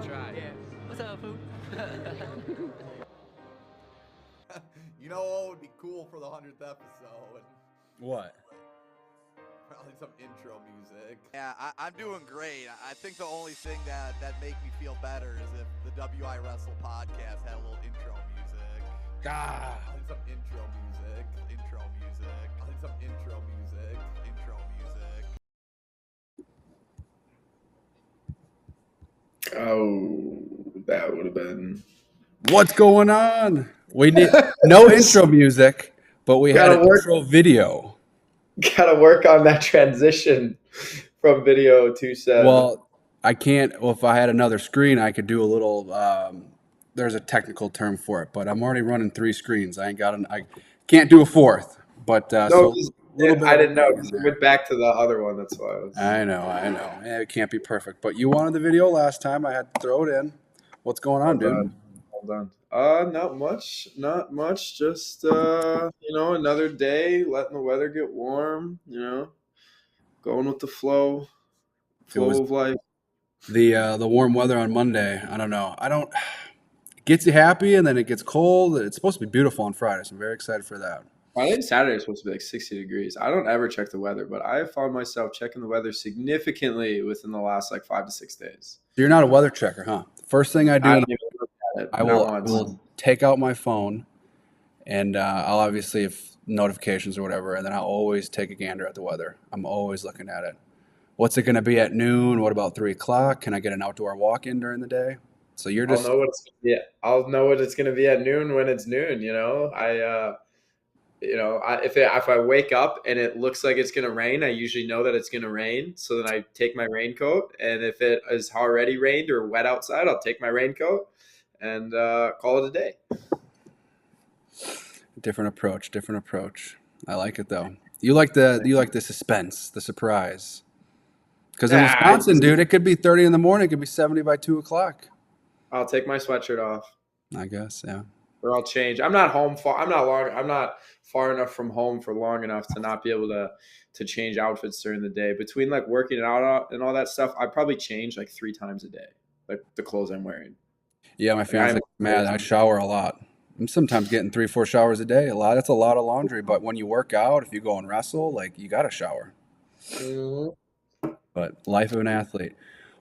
try. Yeah. What's up, food? You know what would be cool for the 100th episode? What? Probably some intro music. Yeah, I'm doing great. I think the only thing that make me feel better is if the WIwrestle podcast had a little intro music. Ah. Probably some intro music. Intro music. Probably some intro music. Intro music. Oh, that would have been. What's going on? We need no intro music, but we had an intro video. Gotta work on that transition from video to set. Well, I can't. Well, if I had another screen, I could do a little. There's a technical term for it, but I'm already running 3 screens. I can't do a fourth. But no, so I didn't know because we went back to the other one. That's why I was. I know. It can't be perfect, but you wanted the video last time. I had to throw it in. What's going on, dude? Hold on. Not much. Just another day, letting the weather get warm. Going with the flow of life. The warm weather on Monday. I don't know. It gets you happy, and then it gets cold. It's supposed to be beautiful on Friday, so I'm very excited for that. Friday and Saturday is supposed to be like 60 degrees. I don't ever check the weather, but I have found myself checking the weather significantly within the last 5 to 6 days. So you're not a weather checker, huh? First thing I do, I will take out my phone, and I'll obviously have notifications or whatever, and then I'll always take a gander at the weather. I'm always looking at it. What's it going to be at noon? What about 3 o'clock? Can I get an outdoor walk in during the day? So you're just. I'll know what it's going to be at noon when it's noon. If I wake up and it looks like it's going to rain, I usually know that it's going to rain. So then I take my raincoat, and if it is already rained or wet outside, I'll take my raincoat and call it a day. Different approach. I like it though. You like the suspense, the surprise. Because in Wisconsin, dude, it could be 30 in the morning. It could be 70 by 2 o'clock. I'll take my sweatshirt off. I guess, yeah. Or I'll change. I'm not far enough from home for long enough to not be able to change outfits during the day. Between working out and all that stuff, I probably change 3 times a day, the clothes I'm wearing. Yeah, my fiance mad. I shower a lot. I'm sometimes getting 3-4 showers a day. That's a lot of laundry. But when you work out, if you go and wrestle, you got to shower. Mm-hmm. But life of an athlete.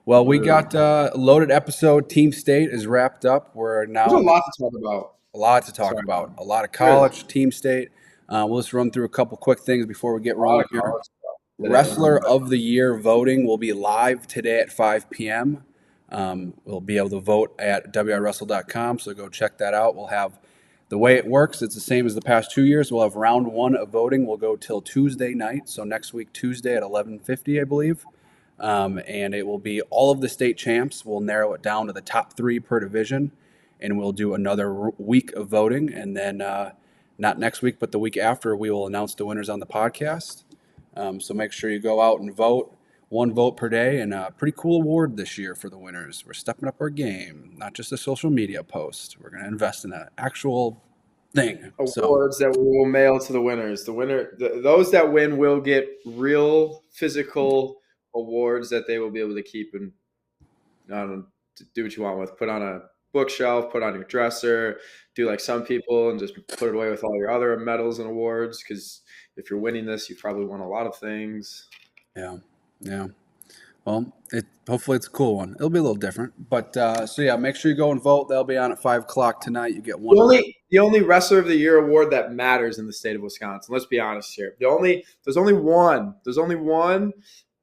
Well, we got a loaded episode. Team State is wrapped up. We're now. There's a lot to talk about. A lot of college, Team State. We'll just run through a couple quick things before we get rolling here. Wrestler of the Year voting will be live today at 5 p.m. We'll be able to vote at WIwrestle.com, so go check that out. We'll have the way it works. It's the same as the past 2 years. We'll have round 1 of voting. We'll go till Tuesday night, so next week Tuesday at 11:50, I believe. And it will be all of the state champs. We'll narrow it down to the top 3 per division, and we'll do another week of voting. And then not next week, but the week after, we will announce the winners on the podcast. So make sure you go out and vote. 1 vote per day, and a pretty cool award this year for the winners. We're stepping up our game, not just a social media post. We're going to invest in an actual thing. Awards that we will mail to the winners. Those that win will get real physical awards that they will be able to keep and do what you want with. Put on a bookshelf, put on your dresser, do like some people, and just put it away with all your other medals and awards. Because if you're winning this, you've probably won a lot of things. Yeah. Well, hopefully it's a cool one. It'll be a little different. But make sure you go and vote. They'll be on at 5 o'clock tonight. You get one. The only Wrestler of the Year award that matters in the state of Wisconsin. Let's be honest here. There's only one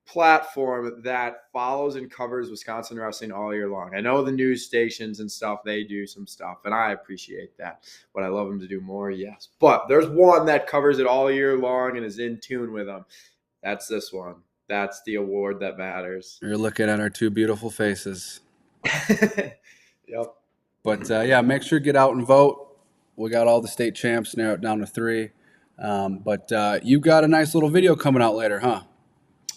platform that follows and covers Wisconsin wrestling all year long. I know the news stations and stuff, they do some stuff, and I appreciate that. Would I love them to do more? Yes. But there's one that covers it all year long and is in tune with them. That's this one. That's the award that matters. You're looking at our 2 beautiful faces. Yep. But, make sure you get out and vote. We got all the state champs narrowed down to 3. But you got a nice little video coming out later, huh?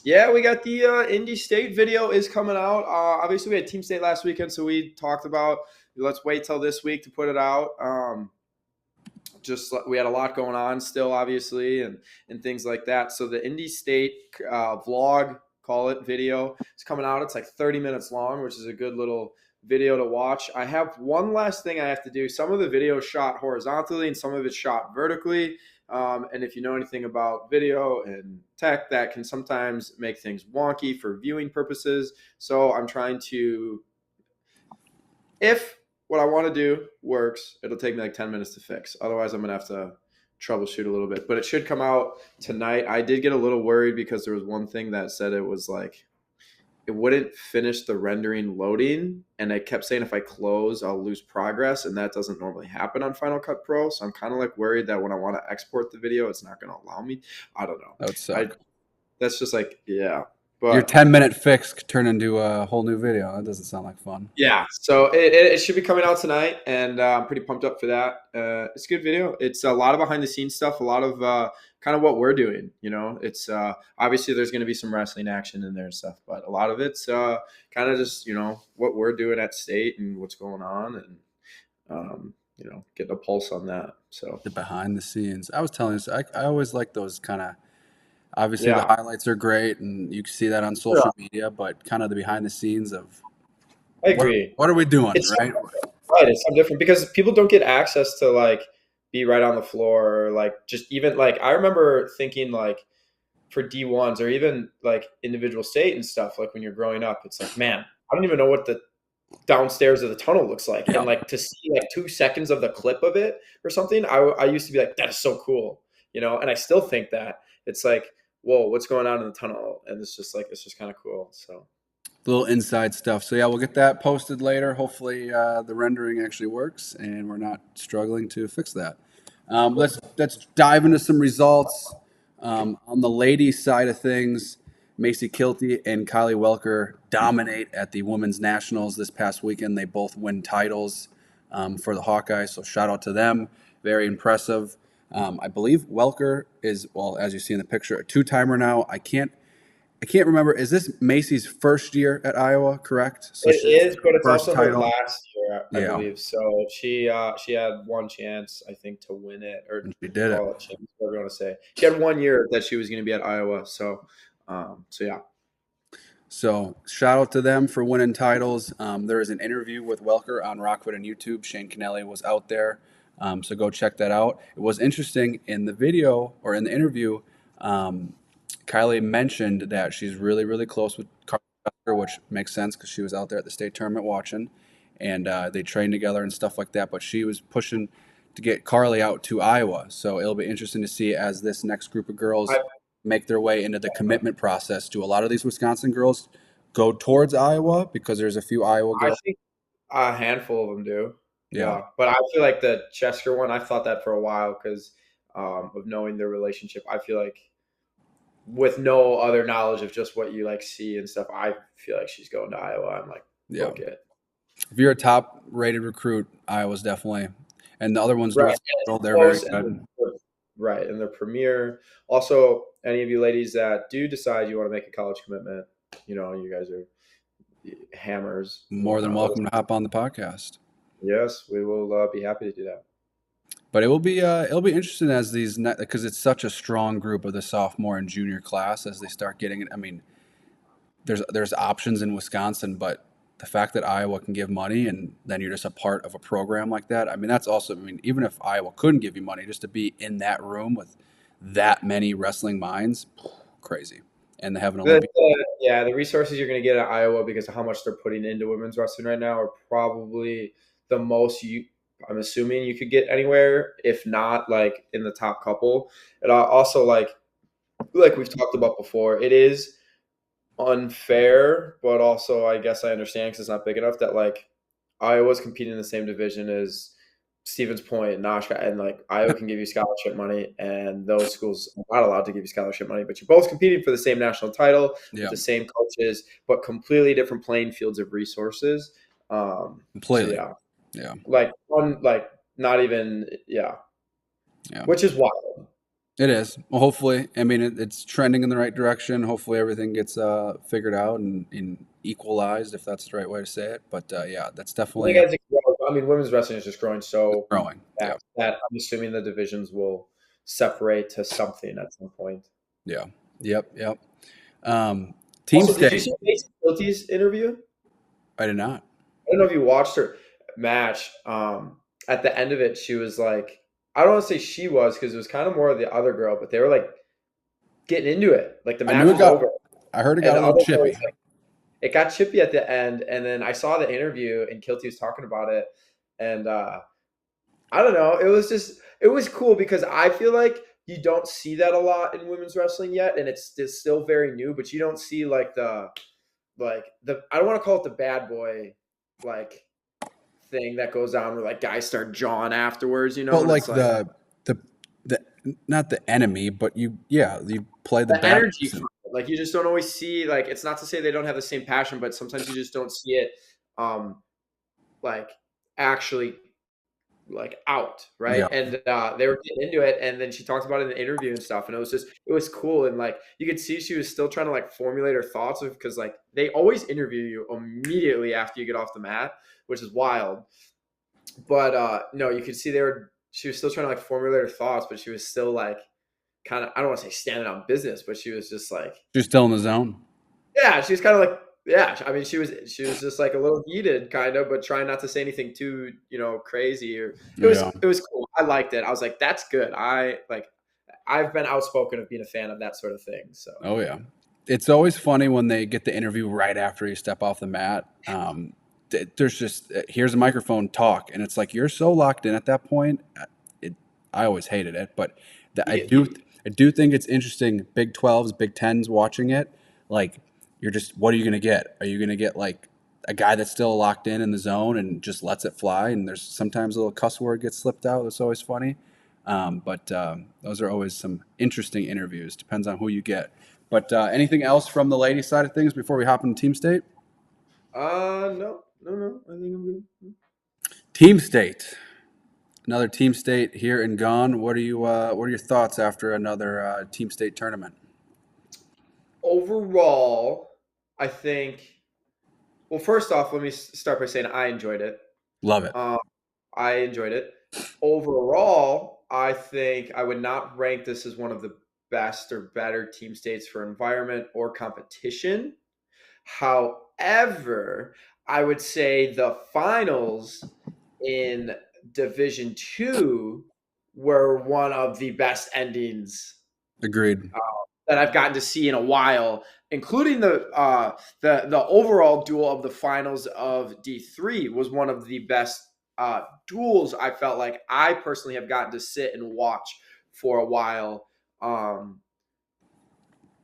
Yeah, we got the Indy State video is coming out. Obviously, we had Team State last weekend, so we talked about let's wait till this week to put it out. We had a lot going on still, obviously, and things like that. So the Indy State vlog, call it, video, is coming out. It's 30 minutes long, which is a good little video to watch. I have one last thing I have to do. Some of the video is shot horizontally and some of it's shot vertically. And if you know anything about video and tech, that can sometimes make things wonky for viewing purposes. So I'm trying to, if what I want to do works, it'll take me like 10 minutes to fix. Otherwise, I'm going to have to troubleshoot a little bit. But it should come out tonight. I did get a little worried because there was one thing that said it was like, it wouldn't finish the rendering loading. And I kept saying if I close, I'll lose progress. And that doesn't normally happen on Final Cut Pro. So I'm kind of like worried that when I want to export the video, it's not going to allow me. I don't know. That would suck. That's just like, yeah. But your 10-minute fix could turn into a whole new video. That doesn't sound like fun. Yeah. So it should be coming out tonight. And I'm pretty pumped up for that. It's a good video. It's a lot of behind the scenes stuff, a lot of kind of what we're doing. You know, it's obviously there's going to be some wrestling action in there and stuff, but a lot of it's kind of just, you know, what we're doing at state and what's going on and, you know, getting a pulse on that. So the behind the scenes. I was telling you, I always like those kind of, obviously the highlights are great and you can see that on social media, but kind of the behind the scenes of, I agree. What are we doing, right? Right. It's something different because people don't get access to like be right on the floor or like just even like I remember thinking like for D1s or even like individual state and stuff, like when you're growing up, it's like, man, I don't even know what the downstairs of the tunnel looks like. And like to see like 2 seconds of the clip of it or something, I used to be like, that is so cool, you know, and I still think that it's like, whoa, what's going on in the tunnel? And it's just kind of cool. So little inside stuff. So yeah, we'll get that posted later. Hopefully the rendering actually works and we're not struggling to fix that. Let's dive into some results. On the ladies' side of things, Macy Kilty and Kylie Welker dominate at the Women's Nationals this past weekend. They both win titles for the Hawkeyes, so shout out to them. Very impressive. I believe Welker is, well, as you see in the picture, a two-timer now. I can't remember. Is this Macy's first year at Iowa, correct? So it is, but it's also her title. last year, I believe. So she had one chance, I think, to win it, or she did it. Chance, whatever you want to say. She had 1 year that she was going to be at Iowa. So yeah. So shout out to them for winning titles. There is an interview with Welker on Rokfin and YouTube. Shane Kennelly was out there. So go check that out. It was interesting in the video or in the interview. Kylie mentioned that she's really, really close with Carly, which makes sense because she was out there at the state tournament watching, and they trained together and stuff like that. But she was pushing to get Carly out to Iowa. So it'll be interesting to see as this next group of girls make their way into the commitment process. Do a lot of these Wisconsin girls go towards Iowa because there's a few Iowa girls? I think a handful of them do. Yeah. But I feel like the Chesker one, I've thought that for a while because of knowing their relationship. I feel like with no other knowledge of just what you like see and stuff, I feel like she's going to Iowa. I'm like, book it. If you're a top rated recruit, Iowa's definitely, and the other ones, they're very good. Right. And they're premier. Also, any of you ladies that do decide you want to make a college commitment, you know, you guys are hammers. More than welcome to hop on the podcast. Yes, we will be happy to do that. But it'll be interesting as these, because it's such a strong group of the sophomore and junior class as they start getting it. I mean, there's options in Wisconsin, but the fact that Iowa can give money and then you're just a part of a program like that, I mean, that's also, I mean, even if Iowa couldn't give you money, just to be in that room with that many wrestling minds, crazy. And they have an Olympic. The resources you're going to get at Iowa because of how much they're putting into women's wrestling right now are probably the most I'm assuming you could get anywhere, if not like in the top couple. And also like we've talked about before, it is unfair, but also I guess I understand because it's not big enough that like Iowa's competing in the same division as Stevens Point and Oshkosh, and like Iowa can give you scholarship money, and those schools are not allowed to give you scholarship money, but you're both competing for the same national title with the same coaches, but completely different playing fields of resources. Completely. So not even which is wild. It is. Well, hopefully, I mean, it's trending in the right direction. Hopefully everything gets figured out and equalized, if that's the right way to say it. But that's definitely. I mean, women's wrestling is just growing growing. That I'm assuming the divisions will separate to something at some point. Yeah. Yep. Team State. Did you see Macy Kilty's interview? I did not. don't know if you watched her match. At the end of it, she was like, I don't want to say she was because it was kind of more of the other girl, but they were like getting into it. Like the I match knew it was got. over, I heard it and got a the little other girl was chippy. like, it got chippy at the end. And then I saw the interview, and Kilty was talking about it, and I don't know. It was cool because I feel like you don't see that a lot in women's wrestling yet, and it's still very new. But you don't see like the I don't want to call it the bad boy like thing that goes on where like guys start jawing afterwards, you know. But And like it's like the not the enemy, but you play the the bad energy person. from it. Like you just don't always see, like, it's not to say they don't have the same passion, but sometimes you just don't see it like actually like out, right? Yeah. And they were getting into it, and then she talked about it in the interview and stuff, and it was cool. And like you could see she was still trying to like formulate her thoughts of, because like they always interview you immediately after you get off the mat, which is wild. But no, you could see she was still trying to like formulate her thoughts, but she was still like kind of, I don't want to say standing on business, but she was just like, She's still in the zone. yeah, she was kind of like, yeah, I mean, she was just like a little heated kind of, but trying not to say anything too, crazy. Or Yeah. it was cool. I liked it. I was like, that's good. I've been outspoken of being a fan of that sort of thing. So Oh yeah. It's always funny when they get the interview right after you step off the mat. There's just here's a microphone, talk, and it's like you're so locked in at that point. I always hated it, but I do think it's interesting. Big 12s, Big 10s, watching it, like you're just, what are you gonna get? Are you gonna get like a guy that's still locked in the zone and just lets it fly? And there's sometimes a little cuss word gets slipped out. That's always funny. But those are always some interesting interviews. Depends on who you get. But anything else from the ladies' side of things before we hop into Team State? no. I think I'm good. Team State. Another Team State here and gone. What are your thoughts after another Team State tournament? Overall, I think. Well, first off, let me start by saying I enjoyed it. Love it. I enjoyed it. Overall, I think I would not rank this as one of the best or better team states for environment or competition. However, I would say the finals in Division 2 were one of the best endings Agreed. that I've gotten to see in a while, including the overall duel of the finals of D3 was one of the best duels I felt like I personally have gotten to sit and watch for a while.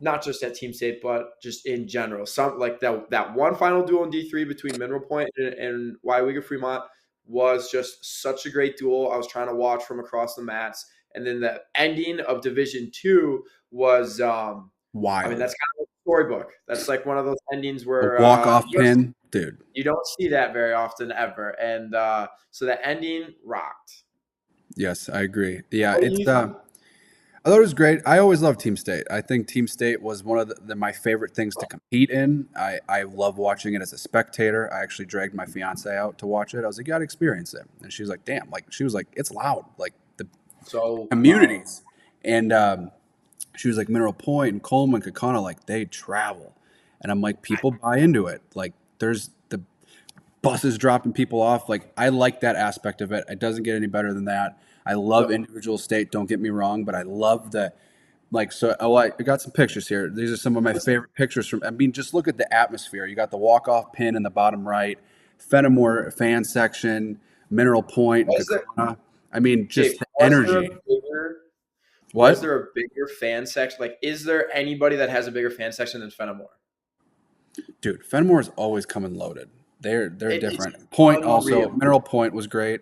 Not just at Team State, but just in general. Some like that one final duel in D3 between Mineral Point and WIwrestle Fremont was just such a great duel. I was trying to watch from across the mats. And then the ending of Division 2 was wild. I mean, that's kind of a storybook. That's like one of those endings where walk-off pin, dude. You don't see that very often ever. And so that ending rocked. Yes, I agree. Yeah, I thought it was great. I always loved Team State. I think Team State was one of my favorite things to compete in. I love watching it as a spectator. I actually dragged my fiance out to watch it. I was like, you got to experience it. And she was like, damn. Like, she was like, it's loud. Like, the communities. And she was like, Mineral Point and Coleman, Kakana, like, they travel. And I'm like, people buy into it. Like, there's the buses dropping people off. Like, I like that aspect of it. It doesn't get any better than that. I love individual state, don't get me wrong, but I love the, like, so I got some pictures here. These are some of my favorite pictures from, I mean, just look at the atmosphere. You got the walk-off pin in the bottom right, Fenimore fan section, Mineral Point, I mean, just the energy. Was there a bigger fan section? Like, is there anybody that has a bigger fan section than Fenimore? Dude, Fenimore is always coming loaded. They're different. Point also, Mineral Point was great.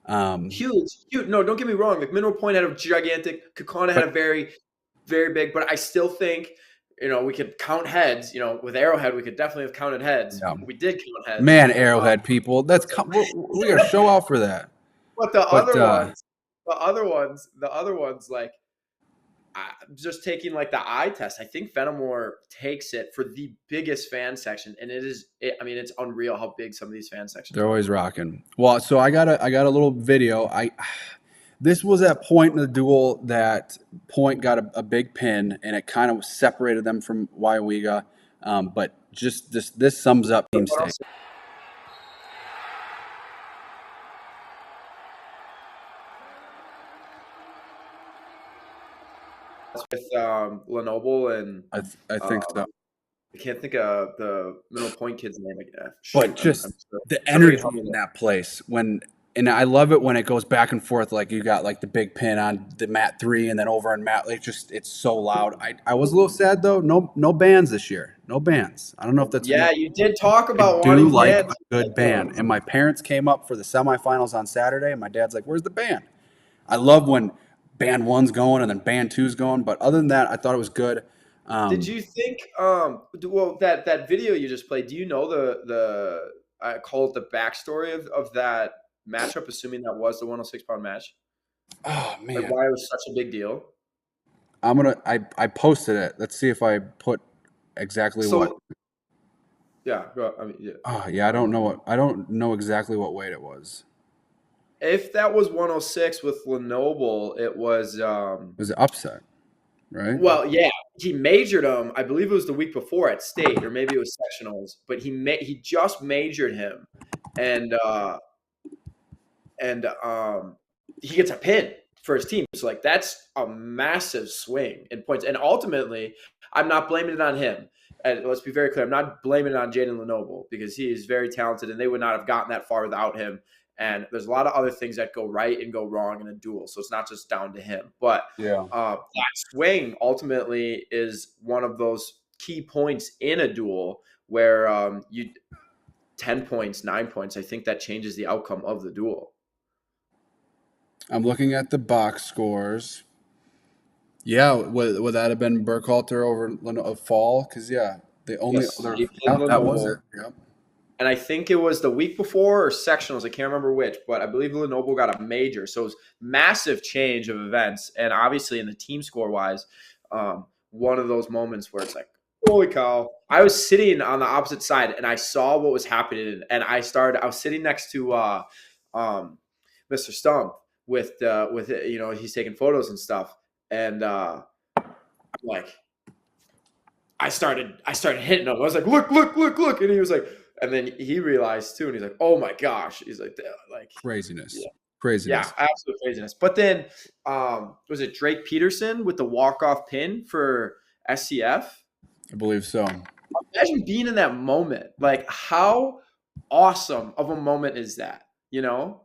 Huge. No, don't get me wrong. Like Mineral Point had a gigantic. Kakana had a very, very big. But I still think, we could count heads. With Arrowhead, we could definitely have counted heads. Yeah. We did count heads. Man, Arrowhead people, we got to show out for that. But the other ones, like, just taking like the eye test, I think Fenimore takes it for the biggest fan section, and it's unreal how big some of these fan sections They're always rocking. Well, so I got a little video. This was at point in the duel that Point got a big pin, and it kind of separated them from WIwrestle. But just this sums up Team State. Lenoble and I think so. I can't think of the Mineral Point kid's name again. But just the energy in that place and I love it when it goes back and forth. Like you got like the big pin on the mat 3 and then over on mat. Like it's so loud. I was a little sad though. No bands this year. No bands. I don't know if that's you did talk about I do wanting like bands. a good band. And my parents came up for the semifinals on Saturday, and my dad's like, "Where's the band?" I love when band 1's going and then band 2's going. But other than that, I thought it was good. Did you think well that video you just played, do you know the I call it the backstory of that matchup, assuming that was the 106-pound match? Oh man, Like why it was such a big deal? I posted it. Let's see if I put exactly what. Yeah, I mean, yeah. Oh yeah, I don't know exactly what weight it was. If that was 106 with Lenoble, it was It was an upset, right? well, yeah, he majored him. I believe it was the week before at state, or maybe it was sectionals. But he just majored him, and he gets a pin for his team. So like that's a massive swing in points. And ultimately, I'm not blaming it on him. And let's be very clear, I'm not blaming it on Jaden Lenoble because he is very talented, and they would not have gotten that far without him. And there's a lot of other things that go right and go wrong in a duel. So it's not just down to him. But that swing ultimately is one of those key points in a duel where 10 points, 9 points, I think that changes the outcome of the duel. I'm looking at the box scores. Yeah, would that have been Burkhalter over Fall? Because the only other that was it. Yep. And I think it was the week before or sectionals. I can't remember which, but I believe Lenoble got a major. So it was massive change of events. And obviously in the team score wise, one of those moments where it's like, holy cow. I was sitting on the opposite side and I saw what was happening. And I was sitting next to Mr. Stump with he's taking photos and stuff. And like I started hitting him. I was like, look. And he was like, and then he realized too, and he's like, "Oh my gosh!" He's like craziness, yeah, absolute craziness. But then, was it Drake Peterson with the walk-off pin for SCF? I believe so. Imagine being in that moment. Like, how awesome of a moment is that? You know?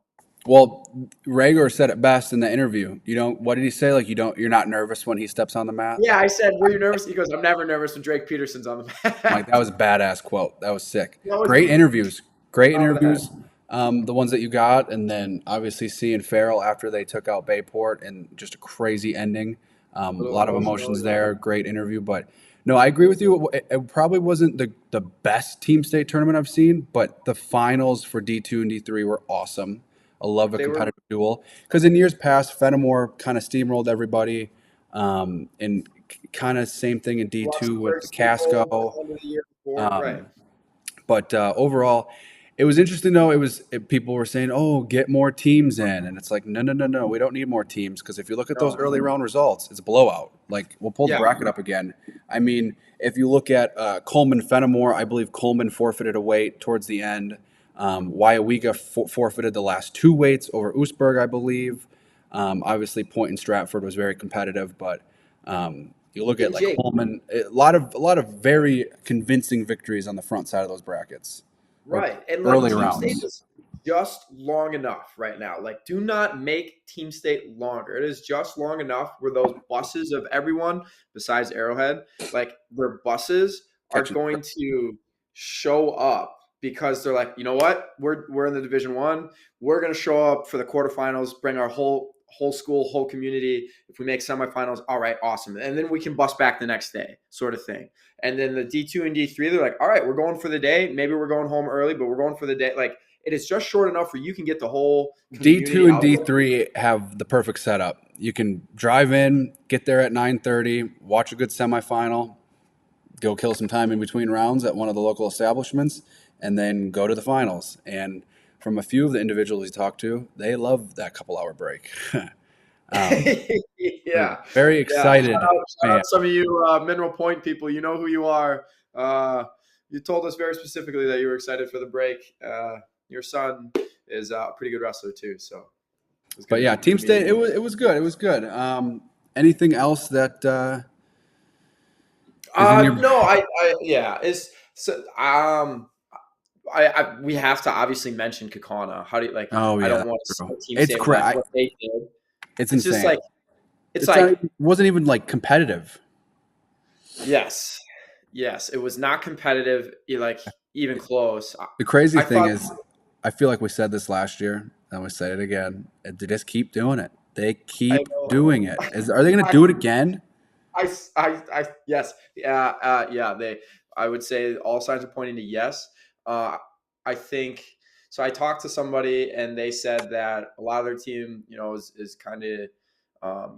Well, Rager said it best in the interview. What did he say? Like you're not nervous when he steps on the mat? Yeah, I said, were you nervous? He goes, I'm never nervous when Drake Peterson's on the mat. Like that was a badass quote. That was sick. Great interviews. The ones that you got, and then obviously seeing Farrell after they took out Bayport and just a crazy ending. A lot of emotions there. Great interview, but no, I agree with you. It probably wasn't the best team state tournament I've seen, but the finals for D2 and D3 were awesome. I love a competitive duel because in years past, Fenimore kind of steamrolled everybody, and kind of same thing in D2 with the Casco. But overall, it was interesting though. People were saying, "Oh, get more teams in," and it's like, no, we don't need more teams because if you look at those early round results, it's a blowout. Like we'll pull the bracket up again. I mean, if you look at Coleman Fenimore, I believe Coleman forfeited a weight towards the end. Waiawega forfeited the last 2 weights over Oostburg, I believe. Obviously, Point and Stratford was very competitive, but you look at like Coleman, a lot of very convincing victories on the front side of those brackets. Right, and like early rounds. Team state is just long enough right now. Like, do not make team state longer. It is just long enough where those buses of everyone besides Arrowhead, like their buses are going to show up. Because they're like, you know what? We're in the Division 1. We're going to show up for the quarterfinals, bring our whole school, whole community. If we make semifinals, all right, awesome. And then we can bus back the next day, sort of thing. And then the D2 and D3, they're like, all right, we're going for the day. Maybe we're going home early, but we're going for the day. Like, it is just short enough where you can get the whole D2 and D3 have the perfect setup. You can drive in, get there at 9:30, watch a good semifinal, go kill some time in between rounds at one of the local establishments, and then go to the finals. And from a few of the individuals you talk to, they love that couple-hour break. Very excited. Shout out some of you Mineral Point people. You know who you are. You told us very specifically that you were excited for the break. Your son is a pretty good wrestler too. So, but yeah, team state. It was good. It was good. anything else that is in your? No, yeah, it's so we have to obviously mention Kakana. How do you like? Oh I yeah, don't want to that's true. start team It's statement like cra- what they did. It's It's just insane. like it's It's not, like it wasn't even like competitive. yes, it was not competitive, like even close. The crazy I thing thought is, I feel like we said this last year, and we said it again. They just keep doing it. They I keep know. doing it. Are they going to do it again? Yes, yeah. I would say all signs are pointing to yes. I think so. I talked to somebody and they said that a lot of their team, is kind of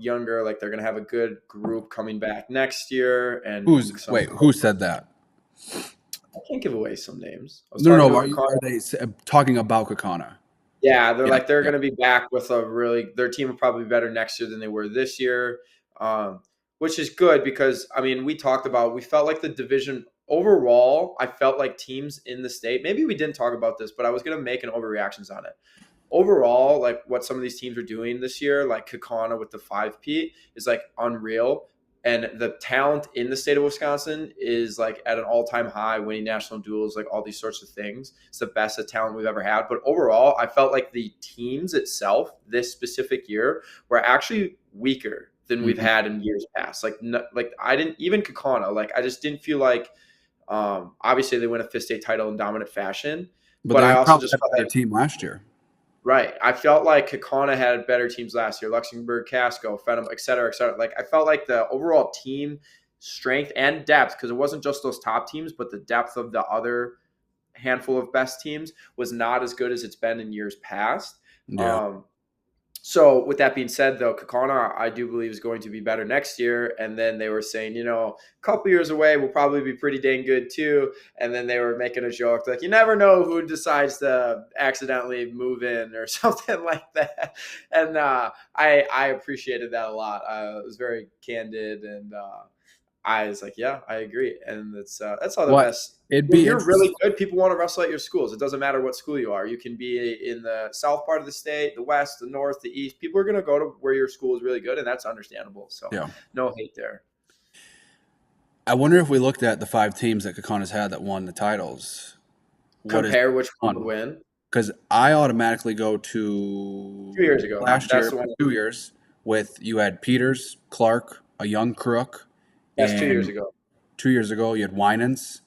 younger. Like they're going to have a good group coming back next year. And Who said that? I can't give away some names. I was No, talking no. to a Are they talking about Kakana? Yeah, they're Yeah, they're yeah. going to be back with their team will probably be better next year than they were this year, which is good because I mean we felt like the division overall. I felt like teams in the state. Maybe we didn't talk about this, but I was going to make an overreactions on it. Overall, like what some of these teams are doing this year, like Kakana with the 5P, is like unreal. And the talent in the state of Wisconsin is like at an all-time high, winning national duels, like all these sorts of things. It's the best of talent we've ever had. But overall, I felt like the teams itself this specific year were actually weaker than we've had in years past. Like I didn't even Kakana, like I just didn't feel like obviously they win a fifth state title in dominant fashion. But they I also probably just had a felt better like team last year. right. I felt like Kakana had better teams last year. Luxembourg, Casco, Fenham, et cetera, et cetera. Like I felt like the overall team strength and depth, because it wasn't just those top teams, but the depth of the other handful of best teams was not as good as it's been in years past. Yeah. So with that being said, though, Kakana, I do believe is going to be better next year. And then they were saying, a couple years away, we'll probably be pretty dang good too. And then they were making a joke like, you never know who decides to accidentally move in or something like that. And I appreciated that a lot. It was very candid, and I was like, yeah, I agree. And that's all the best. It'd When be you're really good, people want to wrestle at your schools. It doesn't matter what school you are. You can be in the south part of the state, the west, the north, the east. People are going to go to where your school is really good, and that's understandable. So no hate there. I wonder if we looked at the 5 teams that Kakana's had that won the titles. Compare which one would win. Because I automatically go to 2 years ago. Last That's year, the one. 2 years, with you had Peters, Clark, a young Crook. That's 2 years ago. 2 years ago, you had Winans.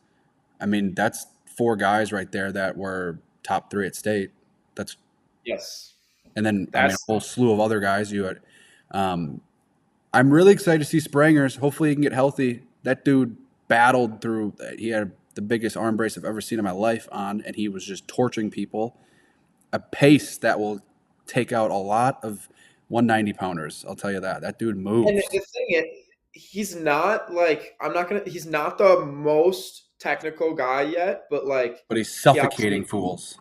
I mean, that's 4 guys right there that were top 3 at state. That's yes. And then a whole slew of other guys. You had. I'm really excited to see Sprangers. Hopefully, he can get healthy. That dude battled through. He had the biggest arm brace I've ever seen in my life on, and he was just torching people. A pace that will take out a lot of 190 pounders. I'll tell you that. That dude moves. And the thing is, he's not like he's not the most technical guy yet, but he's suffocating fools.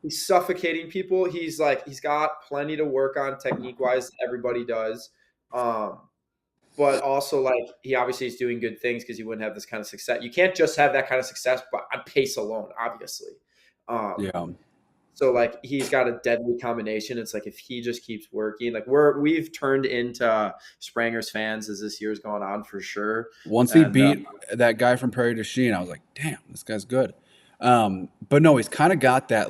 He's suffocating people. He's got plenty to work on technique wise. Everybody does. But also he obviously is doing good things because he wouldn't have this kind of success. You can't just have that kind of success on pace alone, obviously. So he's got a deadly combination. It's if he just keeps working, we've turned into Sprangers fans as this year's going on for sure. Once he beat that guy from Prairie du Chien, I was like, damn, this guy's good. But no, he's kind of got that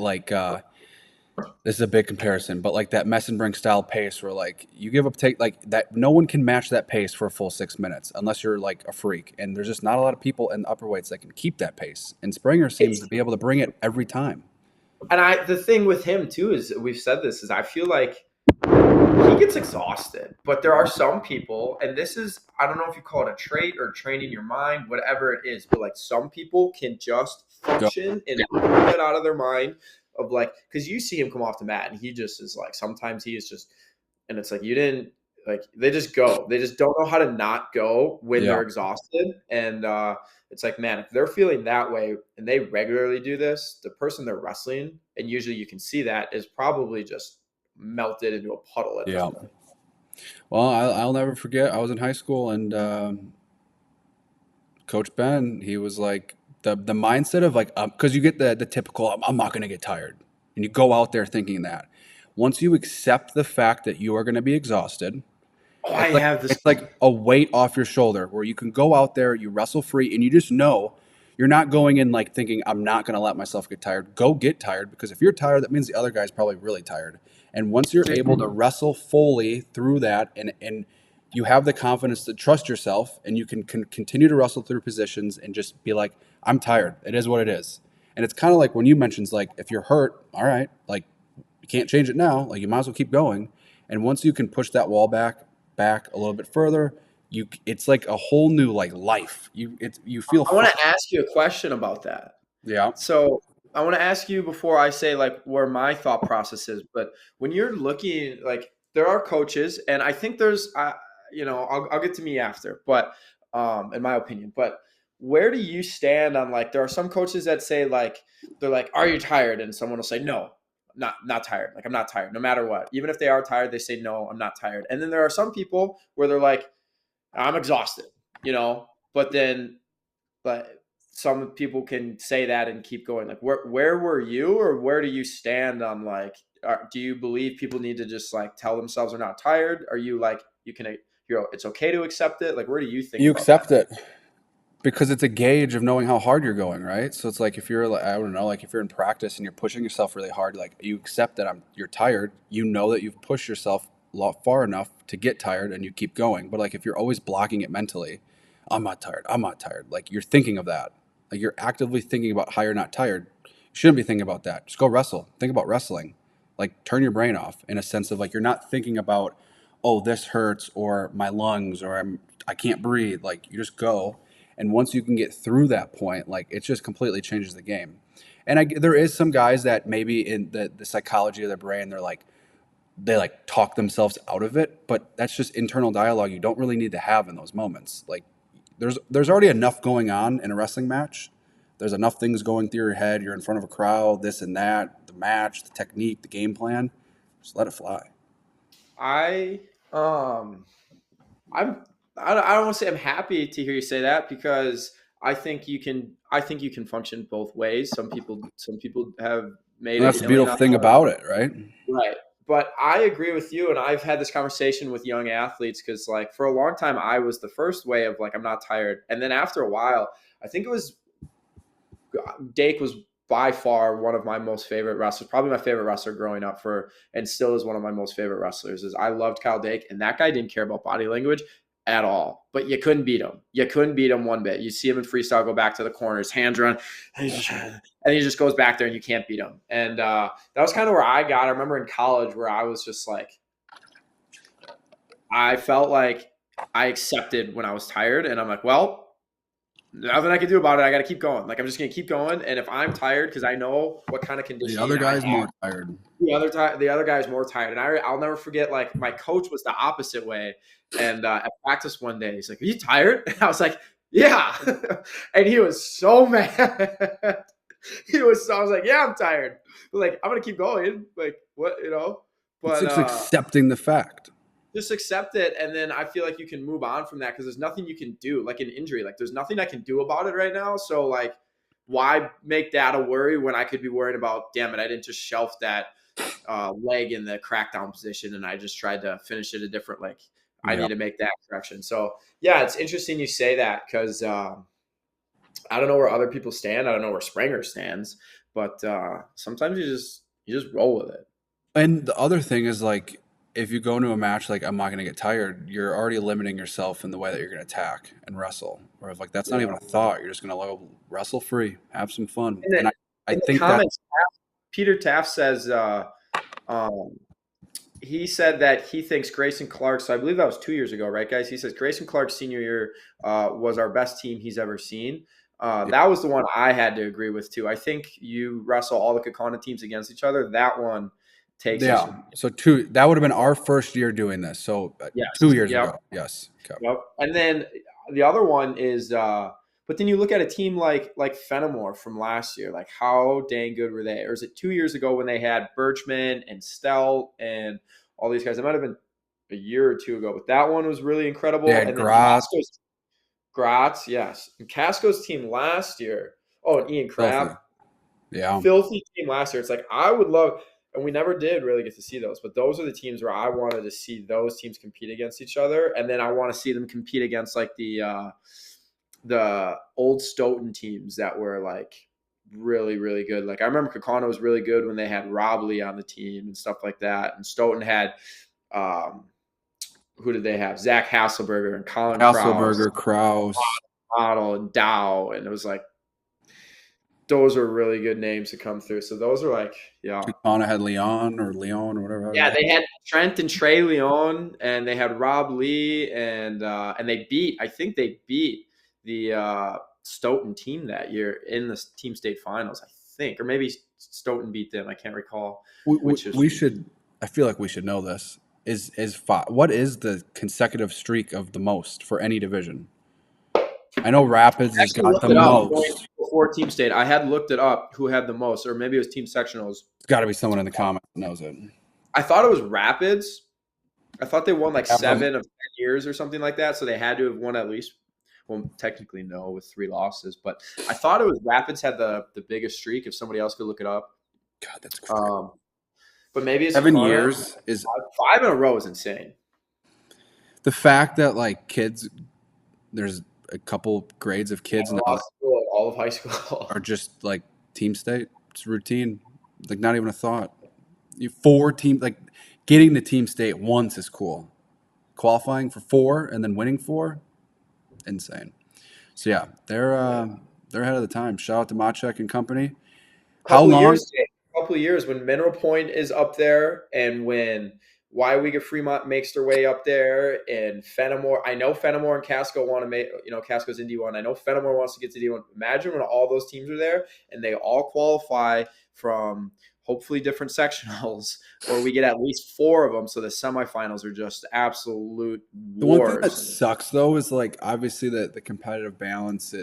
this is a big comparison, but that Messenbrink style pace where you give up take that. No one can match that pace for a full 6 minutes unless you're a freak. And there's just not a lot of people in the upper weights that can keep that pace. And Springer seems to be able to bring it every time. And the thing with him too is we've said this is I feel like he gets exhausted, but there are some people, and this is I don't know if you call it a trait or training your mind, whatever it is, but some people can just function and get out of their mind of because you see him come off the mat and he just is sometimes he is just, and it's you didn't they just go, they just don't know how to not go when they're exhausted. And it's man, if they're feeling that way and they regularly do this, the person they're wrestling, and usually you can see that, is probably just melted into a puddle at this point. Well, I'll never forget. I was in high school and Coach Ben, he was the mindset of because you get the typical I'm not going to get tired, and you go out there thinking that. Once you accept the fact that you are going to be exhausted, Oh, I have this. It's like a weight off your shoulder where you can go out there, you wrestle free, and you just know you're not going in like thinking, I'm not going to let myself get tired. Go get tired, because if you're tired, that means the other guy's probably really tired. And once you're able to wrestle fully through that, and you have the confidence to trust yourself, and you can continue to wrestle through positions and just be like, I'm tired. It is what it is. And it's kind of like when you mentioned, like, if you're hurt, all right, like, you can't change it now. Like, you might as well keep going. And once you can push that wall back a little bit further, it's like a whole new like life. You feel. I want to ask you a question about that. Yeah. So I want to ask you before I say like where my thought process is. But when you're looking, like there are coaches, and I think there's, I'll get to me after, but in my opinion, but where do you stand on like there are some coaches that say like they're like, are you tired? And someone will say no. Not tired. Like I'm not tired, no matter what. Even if they are tired, they say no, I'm not tired. And then there are some people where they're like, I'm exhausted, but some people can say that and keep going. Like where were you, or where do you stand on like, do you believe people need to just like tell themselves they're not tired? Are you like, it's okay to accept it? Like, where do you think You about accept that? it because it's a gauge of knowing how hard you're going, right? So it's like if you're like, I don't know, like if you're in practice and you're pushing yourself really hard, like you accept that you're tired. You know that you've pushed yourself far enough to get tired, and you keep going. But like if you're always blocking it mentally, I'm not tired. I'm not tired. Like you're thinking of that. Like you're actively thinking about how you're not tired. You shouldn't be thinking about that. Just go wrestle. Think about wrestling. Like turn your brain off in a sense of like you're not thinking about, oh, this hurts or my lungs or I can't breathe. Like you just go. And once you can get through that point, like it just completely changes the game. And there is some guys that maybe in the psychology of their brain, they like talk themselves out of it, but that's just internal dialogue you don't really need to have in those moments. Like there's already enough going on in a wrestling match. There's enough things going through your head. You're in front of a crowd, this and that, the match, the technique, the game plan. Just let it fly. I um I'm I don't want to say I'm happy to hear you say that, because I think you can function both ways. Some people have made And a that's the killing beautiful on thing about it, right? right. But I agree with you, and I've had this conversation with young athletes because, like, for a long time, I was the first way of like, I'm not tired, and then after a while, I think it was Dake was by far one of my most favorite wrestlers, probably my favorite wrestler growing up and still is one of my most favorite wrestlers. Is I loved Kyle Dake, and that guy didn't care about body language at all, but you couldn't beat him. You couldn't beat him one bit. You see him in freestyle, go back to the corners, hands run, and he just goes back there and you can't beat him. And that was kind of where I got. I remember in college where I was just like, I felt like I accepted when I was tired, and I'm like, well, nothing I can do about it. I got to keep going. Like I'm just gonna keep going. And if I'm tired, because I know what kind of The conditioning other I guy's have, more tired. the other guy's more tired. And I'll never forget. Like my coach was the opposite way. And at practice one day, he's like, "Are you tired?" And I was like, "Yeah." And he was so mad. I was like, "Yeah, I'm tired." But like I'm gonna keep going. Like what It's But just accepting the fact. just accept it, and then I feel like you can move on from that, because there's nothing you can do. Like an injury, like there's nothing I can do about it right now, so like why make that a worry when I could be worried about, damn it, I didn't just shelf that leg in the crackdown position and I just tried to finish it a different, like I need to make that correction. So yeah, it's interesting you say that, because I don't know where other people stand. I don't know where Springer stands, but sometimes you just roll with it. And the other thing is like, if you go into a match like I'm not going to get tired, you're already limiting yourself in the way that you're going to attack and wrestle. Or if like that's not even a thought, you're just going to wrestle free, have some fun. And then, I in the think that comments, Peter Taft says he said that he thinks Grayson Clark. So I believe that was 2 years ago, right, guys? He says Grayson Clark's senior year was our best team he's ever seen. That was the one I had to agree with too. I think you wrestle all the Kakana teams against each other. That one takes us. So that would have been our first year doing this. So Yes. 2 years ago. Yes. Okay. Yep. And then the other one is but then you look at a team like Fenimore from last year. Like how dang good were they? Or is it 2 years ago when they had Birchman and Stout and all these guys? It might have been a year or two ago, but that one was really incredible. Yeah, and Gratz. then Gratz, yes. And Casco's team last year. Oh, and Ian Crabb. Yeah. Filthy team last year. It's like I would love. And we never did really get to see those. But those are the teams where I wanted to see those teams compete against each other. And then I want to see them compete against like the old Stoughton teams that were like really, really good. Like I remember Kakano was really good when they had Rob Lee on the team and stuff like that. And Stoughton had who did they have? Zach Hasselberger and Colin Kraus, Otto and Dow. And it was like, those are really good names to come through. So those are like, yeah. Kakano had Leon or whatever. Yeah, they had Trent and Trey Leon, and they had Rob Lee, and they beat the Stoughton team that year in the team state finals, I think, or maybe Stoughton beat them. I can't recall. I feel like we should know this. What is the consecutive streak of the most for any division? I know Rapids has got the most. Before team state, I had looked it up who had the most, or maybe it was team sectionals. It's got to be someone in the comments that knows it. I thought it was Rapids. I thought they won like 7 of 10 years or something like that, so they had to have won at least. Well, technically no, with 3 losses, but I thought it was Rapids had the biggest streak. If somebody else could look it up, God, that's crazy. But maybe it's 7 years is 5 in a row is insane. The fact that like kids, there's a couple grades of kids now all of high school are just like team state. It's routine, like not even a thought. 4 teams, like getting the team state once is cool. Qualifying for 4 and then winning 4, insane. So yeah, they're ahead of the time. Shout out to Machek and company. Couple of years when Mineral Point is up there, and when WIwrestle Fremont makes their way up there, and Fenimore. I know Fenimore and Casco want to make, Casco's in D1. I know Fenimore wants to get to D1. Imagine when all those teams are there and they all qualify from hopefully different sectionals, or we get at least 4 of them. So the semifinals are just absolute wars. The one thing that sucks though is like obviously the competitive balance.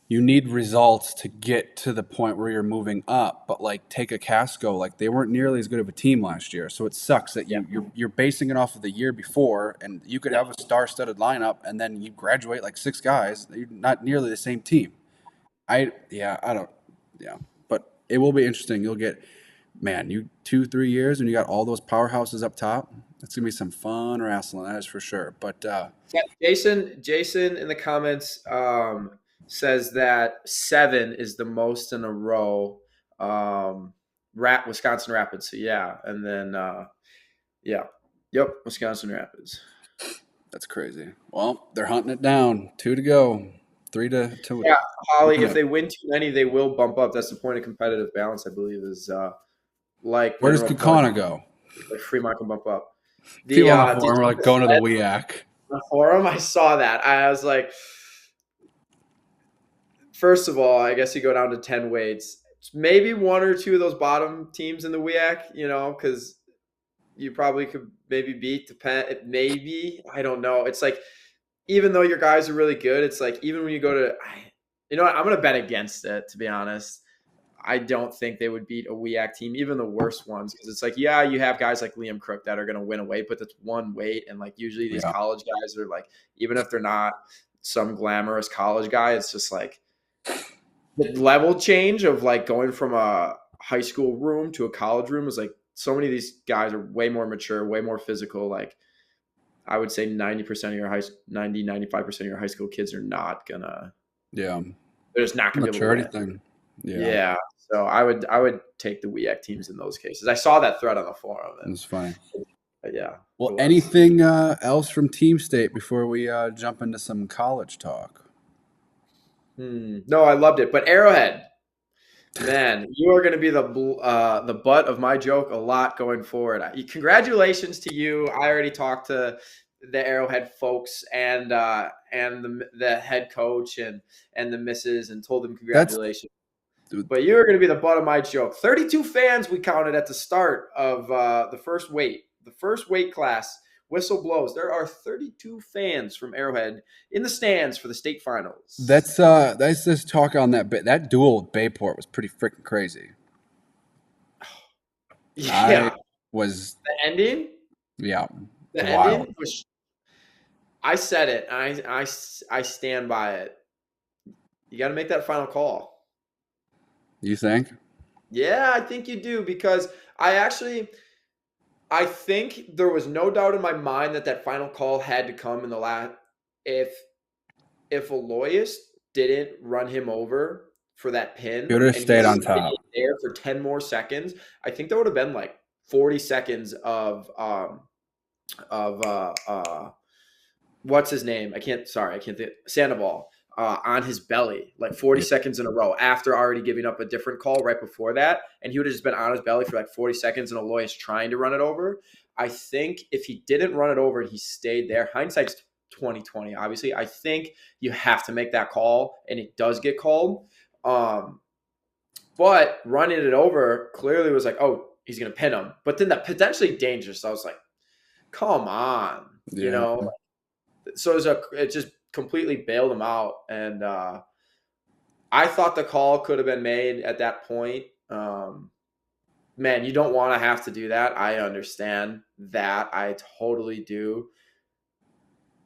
You need results to get to the point where you're moving up, but like take a Casco, like they weren't nearly as good of a team last year. So it sucks that you're basing it off of the year before, and you could have a star-studded lineup, and then you graduate like 6 guys. You're not nearly the same team. But it will be interesting. You'll get, 2-3 years, and you got all those powerhouses up top. It's gonna be some fun wrestling, that is for sure. But Jason in the comments. Says that 7 is the most in a row. Wisconsin Rapids. So yeah, and then Wisconsin Rapids. That's crazy. Well, they're hunting it down. 2 to go. 3 to 2. Yeah, Holly. If they win too many, they will bump up. That's the point of competitive balance, I believe. Is like where does Kakana go? Like Fremont can bump up. People on the forum are like going to the WIAC. The forum, I saw that. I was like. First of all, I guess you go down to 10 weights. Maybe 1 or 2 of those bottom teams in the WIAC, because you probably could maybe beat the Penn. Maybe. I don't know. It's like, even though your guys are really good, it's like, even when you go to, I'm going to bet against it, to be honest. I don't think they would beat a WIAC team, even the worst ones. Because it's like, you have guys like Liam Crook that are going to win a weight, but that's 1 weight. And like, usually these college guys are like, even if they're not some glamorous college guy, it's just like, the level change of like going from a high school room to a college room is like, so many of these guys are way more mature, way more physical. Like I would say 95% of your high school kids are not gonna. Yeah. They're just not gonna be able to win. Yeah. So I would take the WIAC teams in those cases. I saw that thread on the forum. It's funny. Yeah. Well, anything else from Team State before we jump into some college talk? No, I loved it. But Arrowhead, man, you are going to be the butt of my joke a lot going forward. Congratulations to you. I already talked to the Arrowhead folks and the head coach and the missus and told them congratulations. But you're going to be the butt of my joke. 32 fans we counted at the start of the first weight class. Whistle blows. There are 32 fans from Arrowhead in the stands for the state finals. That's this talk on that bit. That duel with Bayport was pretty freaking crazy. Yeah. The ending? Yeah. The ending was. I said it. I stand by it. You got to make that final call. You think? Yeah, I think you do because I think there was no doubt in my mind that final call had to come in the last. If Aloysius didn't run him over for that He pin would have and he stayed on stayed top. there for 10 more seconds, I think there would have been like 40 seconds of what's his name? I can't think. Sandoval on his belly, like 40 Yeah. seconds in a row after already giving up a different call right before that. And he would have just been on his belly for like 40 seconds and Aloysius trying to run it over. I think if he didn't run it over and he stayed there, hindsight's 2020, obviously. I think you have to make that call, and it does get called. But running it over clearly was like, oh, he's going to pin him. But then that potentially dangerous. I was like, come on, Yeah. So it just completely bailed him out. And I thought the call could have been made at that point. Man, you don't want to have to do that. I understand that. I totally do.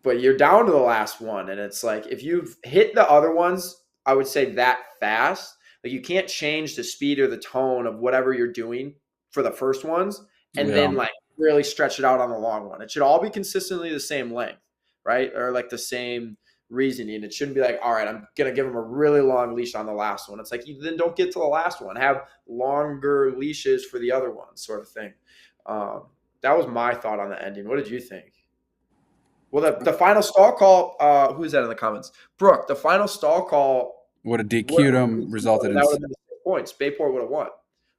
But you're down to the last one. And it's like, if you've hit the other ones, I would say that fast, like you can't change the speed or the tone of whatever you're doing for the first ones and Yeah. then like really stretch it out on the long one. It should all be consistently the same length, right? Or like the same reasoning. It shouldn't be like, all right, I'm going to give them a really long leash on the last one. It's like, you then don't get to the last one. Have longer leashes for the other ones, sort of thing. That was my thought on the ending. What did you think? Well, the final stall call, who's that in the comments? Brooke, the final stall call Would have DQ'd him, resulted in. that would have been the 6 points. Bayport would have won.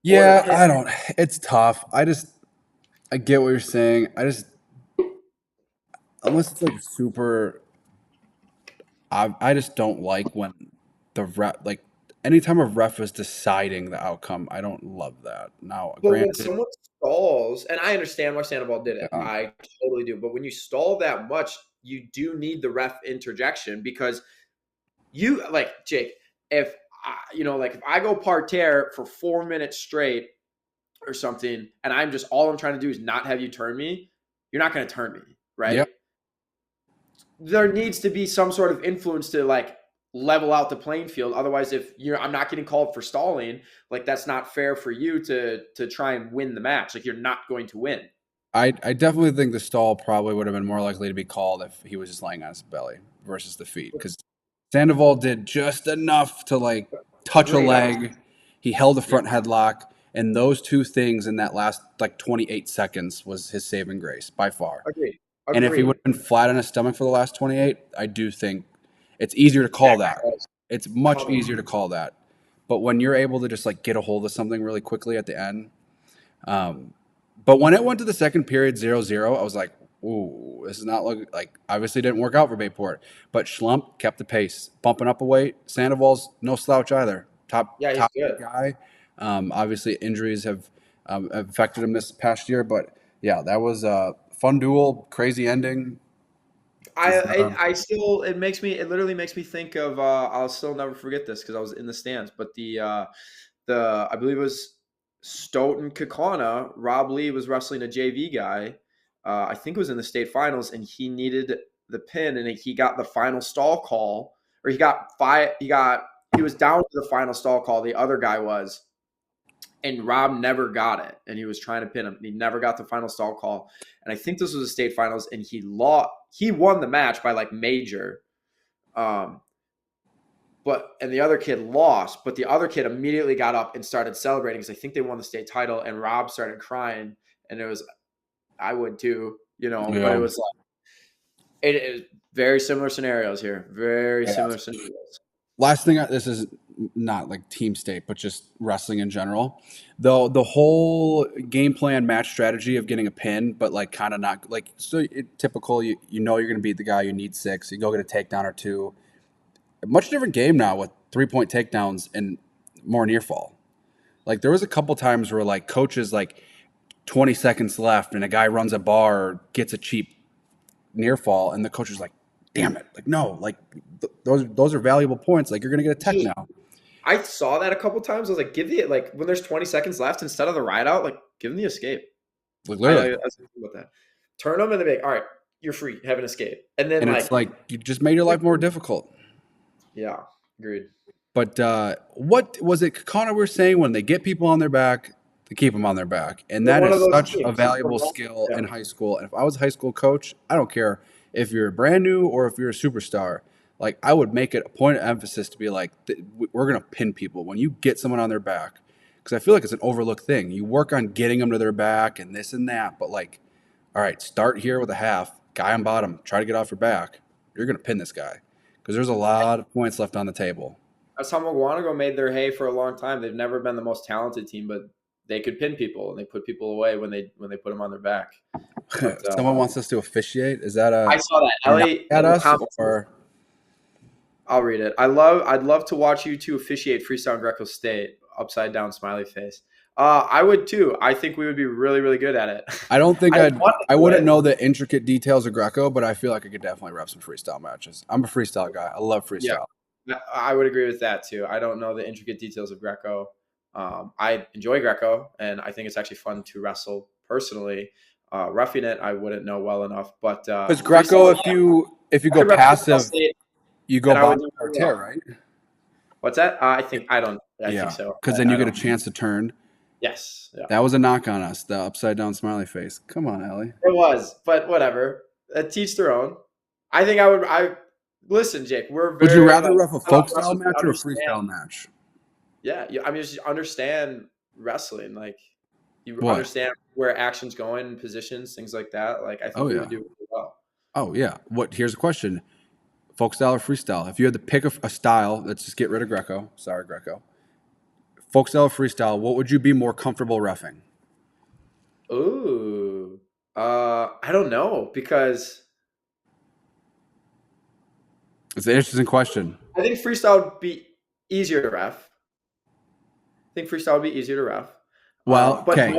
Yeah, I don't. It's tough. I get what you're saying. Unless it's like super. I just don't like when the ref, like, anytime a ref is deciding the outcome, I don't love that. Now, But when granted, someone stalls, and I understand why Sandoval did it, yeah, I totally do. But when you stall that much, you do need the ref interjection because you, like Jake, if like if I go parterre for 4 minutes straight or something, and all I'm trying to do is not have you turn me, you're not going to turn me, right? yeah. There needs to be some sort of influence to like level out the playing field. Otherwise, if I'm not getting called for stalling, like that's not fair for you to try and win the match. Like you're not going to win. I definitely think the stall probably would have been more likely to be called if he was just laying on his belly versus the feet, because Sandoval did just enough to like touch a Agreed. leg. He held a front headlock, and those two things in that last like 28 seconds was his saving grace by far. Agreed. And if he would have been flat on his stomach for the last 28, I do think it's easier to call that. It's much easier to call that. But when you're able to just like get a hold of something really quickly at the end, but when it went to the second period 0-0, I was like, ooh, this is not like obviously didn't work out for Bayport. But Schlump kept the pace, bumping up a weight. Sandoval's no slouch either. Top good guy. Obviously injuries have affected him this past year, but yeah, that was a fun duel, crazy ending. It literally makes me think of I'll still never forget this because I was in the stands, but the I believe it was Stoughton Kakana, Rob Lee was wrestling a JV guy. I think it was in the state finals, and he needed the pin, and he got the final stall call, or he was down to the final stall call. The other guy was, and Rob never got it, and he was trying to pin him. He never got the final stall call, and I think this was the state finals, and he won the match by like major, and the other kid lost, but the other kid immediately got up and started celebrating because I think they won the state title, and Rob started crying, and it was, I would too, but it was like, it is very similar scenarios here, similar scenarios. Last thing, this is not like team state, but just wrestling in general. Though the whole game plan match strategy of getting a pin, but like kind of not like typical. You know you're going to beat the guy. You need 6. You go get a takedown or 2. A much different game now with 3-point takedowns and more near fall. Like there was a couple times where like coaches like 20 seconds left and a guy runs a bar or gets a cheap near fall, and the coach is like, damn it, like no, like those are valuable points, like you're gonna get a tech now. I saw that a couple times. I was like, like when there's 20 seconds left, instead of the ride out, like give them the escape. Like literally, I was thinking about that. Turn them and they be like, all right, you're free, have an escape, and then it's like you just made your life more difficult. Yeah, agreed. But what was it Connor was saying, when they get people on their back, they keep them on their back. And that One of is those such a teams. valuable skill Yeah. in high school. And if I was a high school coach, I don't care if you're brand new or if you're a superstar. Like, I would make it a point of emphasis to be like, we're going to pin people when you get someone on their back. Because I feel like it's an overlooked thing. You work on getting them to their back and this and that. But like, all right, start here with a half. Guy on bottom, try to get off your back. You're going to pin this guy. Because there's a lot of points left on the table. That's how Mugwanago made their hay for a long time. They've never been the most talented team, but they could pin people and they put people away when they put them on their back. But, Someone wants us to officiate. Is that a I saw that. Ellie at us or? I'll read it. I'd love to watch you two officiate freestyle Greco State. Upside down smiley face. I would too. I think we would be really, really good at it. I don't think I wouldn't know the intricate details of Greco, but I feel like I could definitely rep some freestyle matches. I'm a freestyle guy. I love freestyle. Yeah, I would agree with that too. I don't know the intricate details of Greco. I enjoy Greco, and I think it's actually fun to wrestle personally. Roughing it, I wouldn't know well enough. But because Greco, if you go passive, you go body parterre, right? What's that? I think so. Because then you get a chance to turn. Yes. Yeah. That was a knock on us, the upside down smiley face. Come on, Ellie. It was, but whatever. Teach their own. I think listen, Jake. Would you rather ref a folk style match or a freestyle match? Yeah, I mean, just understand wrestling. Like, you understand where action's going, positions, things like that. Like, I think we would do really well. Oh yeah. Here's a question: folk style or freestyle? If you had to pick a style, let's just get rid of Greco. Sorry, Greco. Folk style or freestyle, what would you be more comfortable reffing? Ooh, I don't know, because it's an interesting question. I think freestyle would be easier to ref. Well, okay.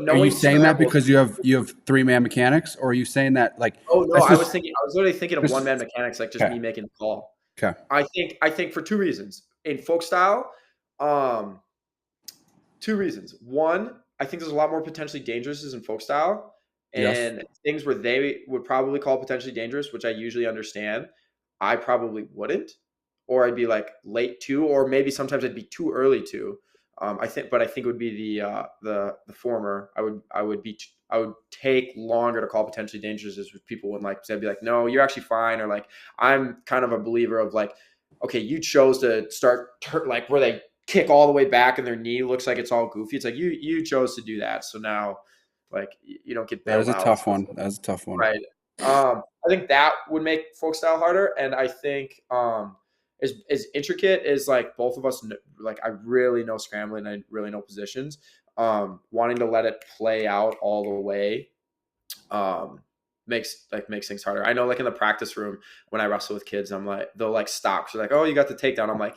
Are you saying that because you have 3-man mechanics, or are you saying that like? Oh no, I was literally thinking of 1-man mechanics, like just me making the call. Okay. I think for 2 reasons. In folk style, 2 reasons. One, I think there's a lot more potentially dangerous in folk style, and things where they would probably call potentially dangerous, which I usually understand, I probably wouldn't, or I'd be like late to, or maybe sometimes I'd be too early to. I think it would be the former. I would take longer to call potentially dangerous, as people wouldn't like. So I'd be like, no, you're actually fine, or like, I'm kind of a believer of like, okay, you chose to start like where they kick all the way back and their knee looks like it's all goofy. It's like you chose to do that, so now like you don't get bailed out. That is a tough one, right? I think that would make folk style harder, and I think as intricate as like both of us, like I really know scrambling, I really know positions. Wanting to let it play out all the way makes things harder. I know, like in the practice room when I wrestle with kids, I'm like, they'll like stop. So like, oh, you got the takedown. I'm like,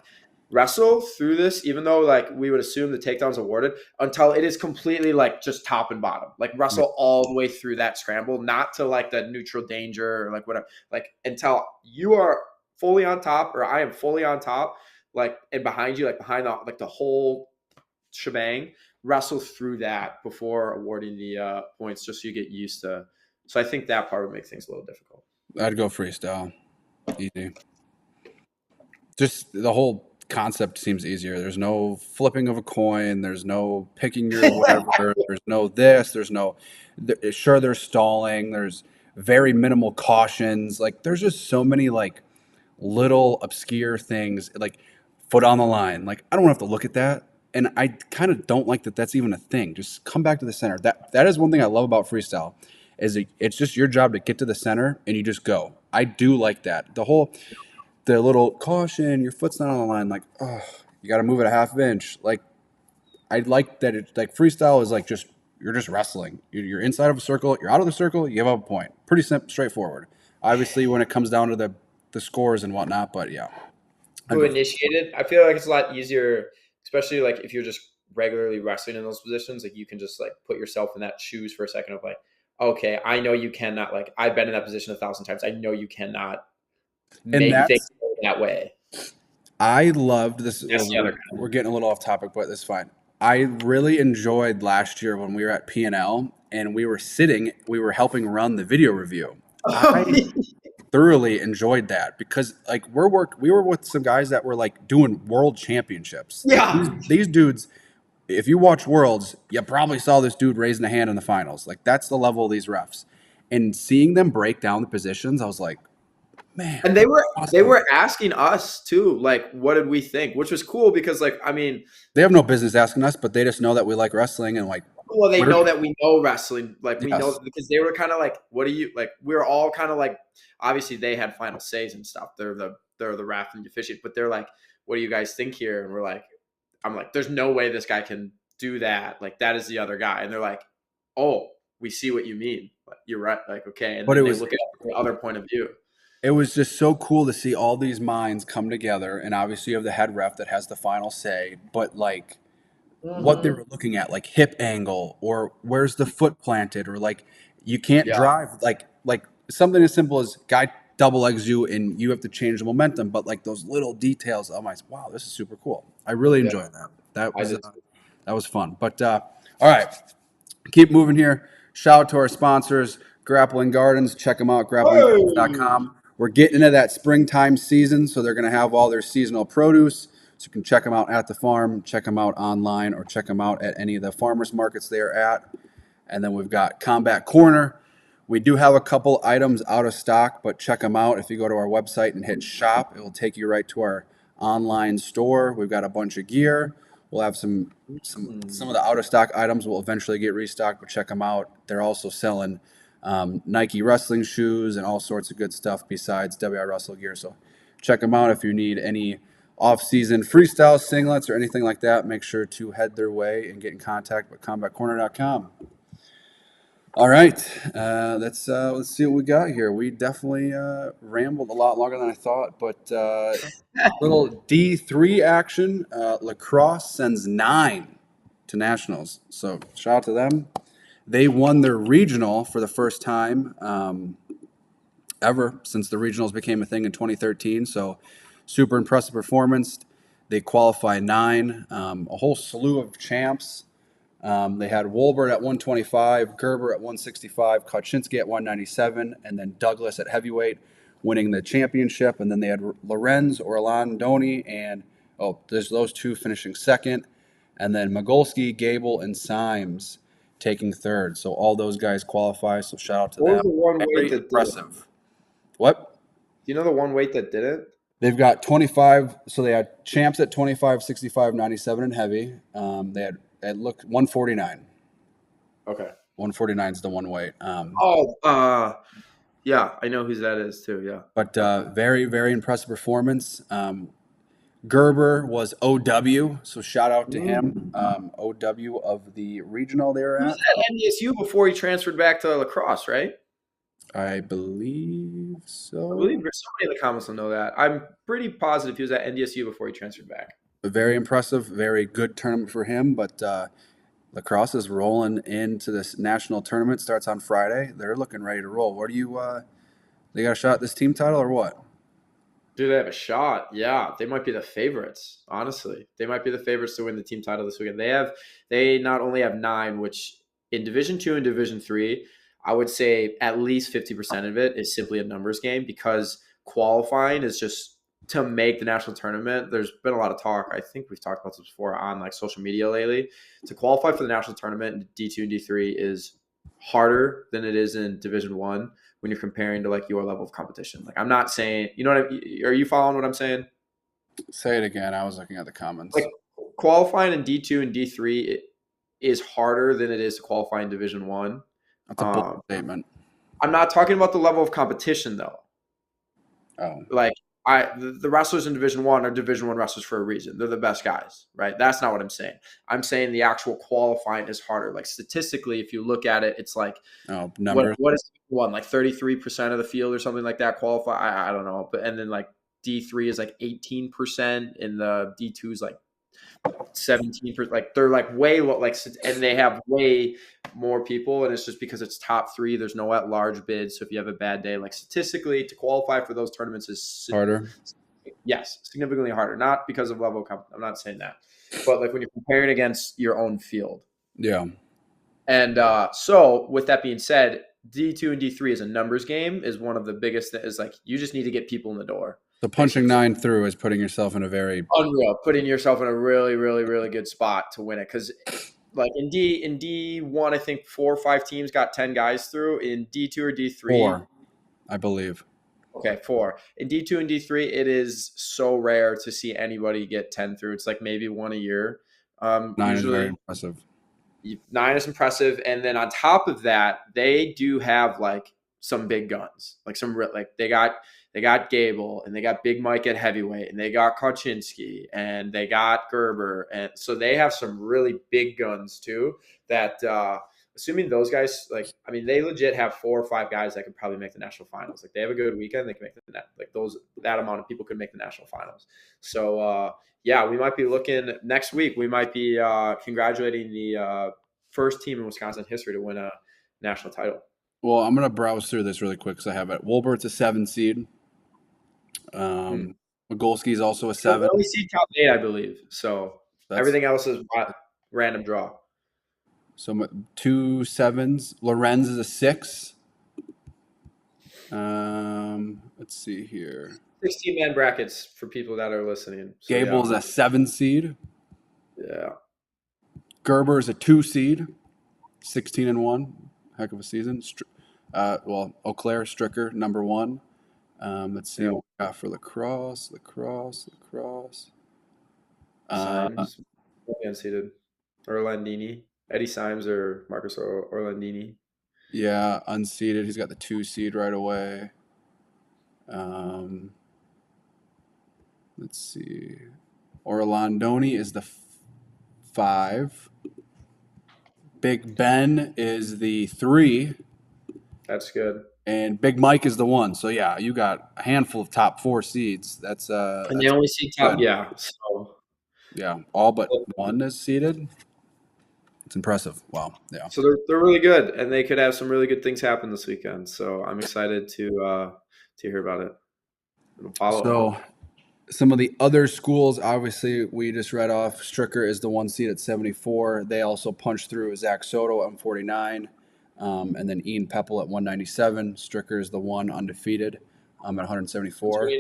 wrestle through this, even though like we would assume the takedown's awarded, until it is completely like just top and bottom. Like wrestle all the way through that scramble, not to like the neutral danger or like whatever. Like until you are fully on top, or I am fully on top, like, and behind you, like behind the whole shebang, wrestle through that before awarding the points, just so you get used to. So I think that part would make things a little difficult. I'd go freestyle. Easy. Just the whole concept seems easier. There's no flipping of a coin. There's no picking your whatever. There's no this. There's no. Sure, there's stalling. There's very minimal cautions. Like there's just so many like little obscure things, like foot on the line. Like I don't have to look at that, and I kind of don't like that. That's even a thing. Just come back to the center. That is one thing I love about freestyle. Is it's just your job to get to the center and you just go. I do like that. The little caution, your foot's not on the line. Like, oh, you got to move it a half inch. Like, I like that. It's like freestyle is like you're just wrestling. You're inside of a circle. You're out of the circle. You give up a point. Pretty simple, straightforward. Obviously, when it comes down to the scores and whatnot, but yeah. Who initiated? I feel like it's a lot easier, especially like if you're just regularly wrestling in those positions. Like you can just like put yourself in that shoes for a second of like, okay, I know you cannot, like, I've been in that position 1,000 times. I know you cannot make things that way. I loved this. We're getting a little off topic, but that's fine. I really enjoyed last year when we were at P&L and we were helping run the video review. The thoroughly enjoyed that because like we were with some guys that were like doing world championships. Like, Yeah. these dudes, if you watch Worlds, you probably saw this dude raising a hand in the finals. Like that's the level of these refs. And seeing them break down the positions, I was like, man. And they awesome. were asking us too, like, what did we think? Which was cool because, like, I mean, They have no business asking us, but they just know that we like wrestling and like. well, they know that we know wrestling. Like, we Yes. know because they were kind of like, what do you like? We were all kind of like, obviously they had final says and stuff. They're the ref and the officiate, but they're like, what do you guys think here? And we're like, I'm like, there's no way this guy can do that. Like, that is the other guy. And they're like, oh, we see what you mean. Like, you're right. Like, okay. And But then it they was- look at the other point of view. It was just so cool to see all these minds come together, and obviously you have the head ref that has the final say, but like what they were looking at, like hip angle or where's the foot planted, or like you can't Yeah. drive like something as simple as guy double legs you and you have to change the momentum, but like those little details, I'm like, wow, this is super cool. I really enjoyed that. That was fun. But all right, keep moving here. Shout out to our sponsors, Grappling Gardens. Check them out, grapplingGardens.com. We're getting into that springtime season, so they're going to have all their seasonal produce. So you can check them out at the farm, check them out online, or check them out at any of the farmers markets they're at. And then we've got Combat Corner. We do have a couple items out of stock, but check them out. If you go to our website and hit shop, it will take you right to our online store. We've got a bunch of gear. We'll have some of the out of stock items will eventually get restocked, but check them out. They're also selling Nike wrestling shoes and all sorts of good stuff besides WIwrestle gear. So check them out if you need any off-season freestyle singlets or anything like that. Make sure to head their way and get in contact with combatcorner.com. All right, let's see what we got here. We definitely rambled a lot longer than I thought, but little D3 action. Lacrosse sends 9 to nationals, so shout out to them. They won their regional for the first time ever since the regionals became a thing in 2013. So super impressive performance. They qualified 9, a whole slew of champs. They had Wolbert at 125, Gerber at 165, Kaczynski at 197, and then Douglas at heavyweight winning the championship. And then they had Lorenz, Orlandoni, and there's those two finishing second. And then Magolski, Gable, and Symes taking third. So all those guys qualify. So shout out to What them. was the one Very weight that impressive. What? Do you know the one weight that didn't? They've got 25. So they had champs at 25, 65, 97 in heavy. They had it looked 149. Okay. 149 is the one weight. Yeah, I know who that is too. Yeah. But very, very impressive performance. Gerber was OW, so shout out to him. OW of the regional they were He at. was at NDSU before he transferred back to lacrosse, right? I believe so. I believe somebody in the comments will know that. I'm pretty positive he was at NDSU before he transferred back. Very impressive, very good tournament for him. But lacrosse is rolling into this national tournament. Starts on Friday. They're looking ready to roll. What do you? They got a shot at this team title or what? Do they have a shot? Yeah, they might be the favorites. Honestly, they might be the favorites to win the team title this weekend. They not only have 9, which in Division 2 and Division 3, I would say at least 50% of it is simply a numbers game because qualifying is just to make the national tournament. There's been a lot of talk. I think we've talked about this before on like social media lately. To qualify for the national tournament in D2 and D3 is harder than it is in Division 1 when you're comparing to like your level of competition. Like I'm not saying, you know what are you following what I'm saying? Say it again. I was looking at the comments. Like qualifying in D2 and D3 is harder than it is to qualify in Division 1. That's a bold statement. I'm not talking about the level of competition though. Oh. Like the wrestlers in Division 1 are Division 1 wrestlers for a reason. They're the best guys, right? That's not what I'm saying. I'm saying the actual qualifying is harder. Like statistically, if you look at it, it's like what is one like 33% of the field or something like that qualify. I don't know, but and then like D3 is like 18%, and the D2 is like 17%. Like they're like way like, and they have way more people, and it's just because it's top 3. There's no at large bids, so if you have a bad day, like statistically, to qualify for those tournaments is harder. Yes, significantly harder. Not because of level of competition. I'm not saying that, but like when you're comparing against your own field. Yeah. And so with that being said, D2 and D3 is a numbers game is one of the biggest things. Is like you just need to get people in the door. So punching 9 through is putting yourself in a very unreal, putting yourself in a really, really, really good spot to win it. Because like in D1, I think 4 or 5 teams got 10 guys through. In D2 or D3, 4, I believe. Okay, 4. In D2 and D3, it is so rare to see anybody get 10 through. It's like maybe one a year. 9 usually, is very impressive. 9 is impressive, and then on top of that, they do have like some big guns, like they got Gable, and they got Big Mike at heavyweight, and they got Kaczynski, and they got Gerber, and so they have some really big guns too. That assuming those guys, like, I mean, they legit have 4 or 5 guys that could probably make the national finals. Like they have a good weekend, they can make the net. Like that amount of people could make the national finals. So yeah, we might be looking next week. We might be congratulating the first team in Wisconsin history to win a national title. Well, I'm going to browse through this really quick because I have it. Wolbert's a 7 seed. Magolski is also a 7. We only see top 8, I believe. So everything else is random draw. So 2 7s. Lorenz is a 6. Let's see here. 16-man brackets for people that are listening. So, Gable is a 7 seed. Yeah. Gerber is a 2 seed. 16-1. Heck of a season. Eau Claire, Stricker, number 1. Let's see what we got for lacrosse. Symes, unseeded. Orlandini. Eddie Symes or Marcus Orlandini. Yeah, unseeded. He's got the 2 seed right away. Let's see. Orlandoni is the 5. Big Ben is the 3. That's good. And Big Mike is the 1. So yeah, you got a handful of top 4 seeds. That's and they only see top. Yeah. So yeah, all but 1 is seeded. It's impressive. Wow. Yeah. So they're really good, and they could have some really good things happen this weekend. So I'm excited to hear about it. So some of the other schools, obviously, we just read off. Stricker is the 1 seed at 74. They also punched through Zach Soto at 149, and then Ian Peppel at 197. Stricker is the 1 undefeated at 174.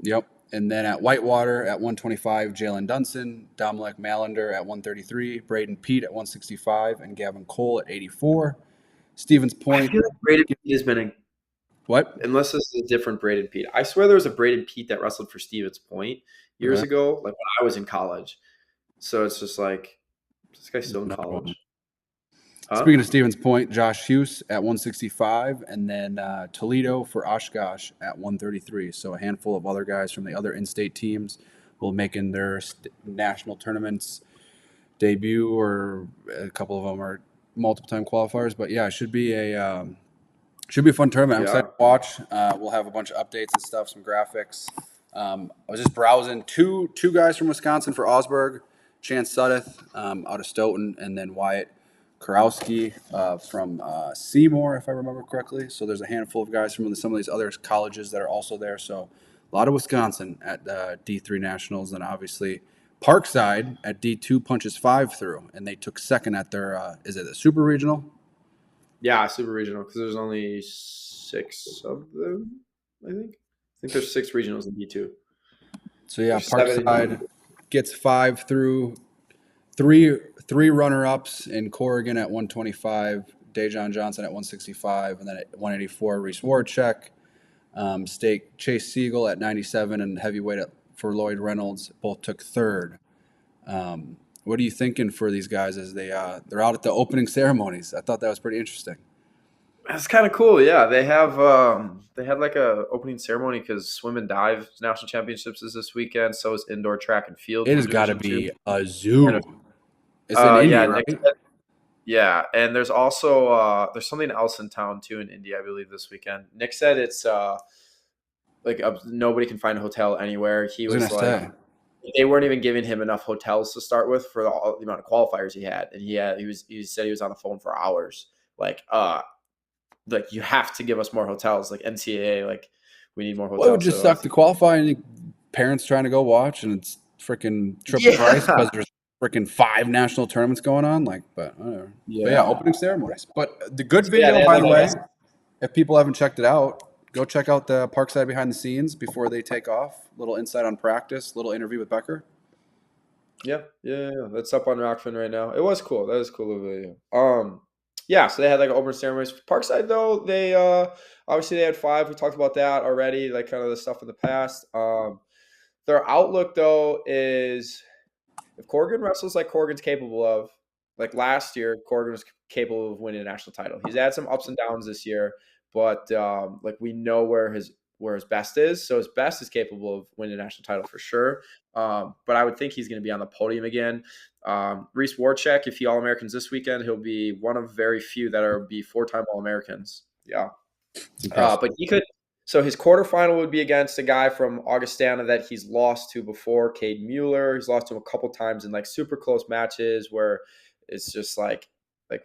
Yep. And then at Whitewater at 125, Jalen Dunson, Dominic Malander at 133, Braden Pete at 165, and Gavin Cole at 84. Stevens Point. I feel like Braden Pete has been What? Unless this is a different Braden Pete. I swear there was a Braden Pete that wrestled for Stevens Point years ago, like when I was in college. So it's just like, this guy's still in college. Speaking of Stevens Point, Josh Hughes at 165, and then Toledo for Oshkosh at 133. So a handful of other guys from the other in-state teams will making their national tournaments debut, or a couple of them are multiple-time qualifiers. But yeah, it should be a fun tournament. I'm excited to watch. We'll have a bunch of updates and stuff, some graphics. I was just browsing two guys from Wisconsin for Augsburg, Chance Suddeth out of Stoughton, and then Wyatt Karowski from Seymour, if I remember correctly. So there's a handful of guys from some of these other colleges that are also there. So a lot of Wisconsin at D3 Nationals, and obviously Parkside at D2 punches 5 through, and they took second at their is it the Super Regional? Yeah, Super Regional, because there's only 6 of them, I think. I think there's 6 regionals in D2. So yeah, Parkside gets 5 through. Three runner-ups in Corrigan at 125, Dejon Johnson at 165, and then at 184, Reese Warchek. State Chase Siegel at 97, and heavyweight for Lloyd Reynolds both took 3rd. What are you thinking for these guys as they're out at the opening ceremonies? I thought that was pretty interesting. That's kind of cool. Yeah, they have they had like a opening ceremony because swim and dive national championships is this weekend. So is indoor track and field. It has got to be a zoo. It's in Indy, right? Yeah, and there's also there's something else in town too in Indy, I believe, this weekend. Nick said it's nobody can find a hotel anywhere. He was like, they weren't even giving him enough hotels to start with for the amount of qualifiers he had, and he said he was on the phone for hours, like you have to give us more hotels, like NCAA, like we need more hotels. Well, it would just suck to qualify, and parents trying to go watch, and it's freaking triple price because there's freaking 5 national tournaments going on. Like, but whatever. Yeah. But yeah, opening ceremonies. But the good Yeah, video, they had, by like, the a- way, if people haven't checked it out, go check out the Parkside behind the scenes before they take off. Little insight on practice, little interview with Becker. Yeah. That's up on Rokfin right now. It was cool. That was a cool little video. Yeah, so they had like open ceremonies. Parkside though, they obviously they had 5. We talked about that already, like kind of the stuff in the past. Their outlook though is if Corrigan wrestles like Corrigan's capable of, like last year, Corrigan was capable of winning a national title. He's had some ups and downs this year, but like we know where his best is. So his best is capable of winning a national title for sure. But I would think he's going to be on the podium again. Reese Warchek, if he All Americans this weekend, he'll be one of very few that are be 4-time All Americans. Yeah. But he could. So his quarterfinal would be against a guy from Augustana that he's lost to before, Cade Mueller. He's lost to him a couple times in like super close matches where it's just like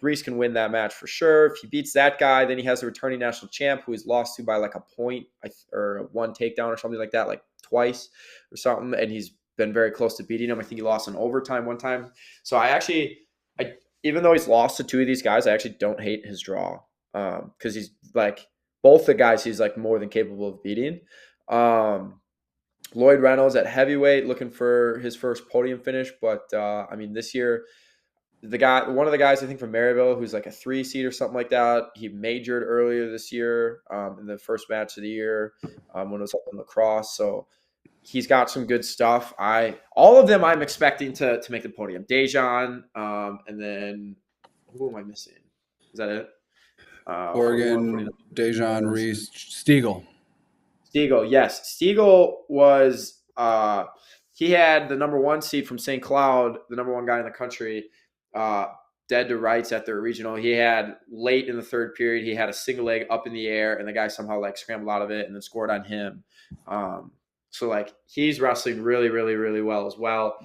Reese can win that match for sure. If he beats that guy, then he has a returning national champ who he's lost to by like a point or 1 takedown or something like that, like twice or something. And he's been very close to beating him. I think he lost in overtime one time. So I even though he's lost to 2 of these guys, I actually don't hate his draw because he's like both the guys he's like more than capable of beating. Lloyd Reynolds at heavyweight looking for his first podium finish, but I mean this year one of the guys I think from Maryville who's like a 3 seed or something like that. He majored earlier this year in the first match of the year when it was up in lacrosse. So he's got some good stuff. All of them I'm expecting to make the podium. Dejan, and then who am I missing? Is that it? Oregon, Dejan, Reese, Stiegel. Stiegel, yes. Stiegel was he had the number 1 seed from St. Cloud, the number 1 guy in the country, dead to rights at their regional. He had late in the 3rd period, he had a single leg up in the air, and the guy somehow like scrambled out of it and then scored on him. So like he's wrestling really, really, really well as well.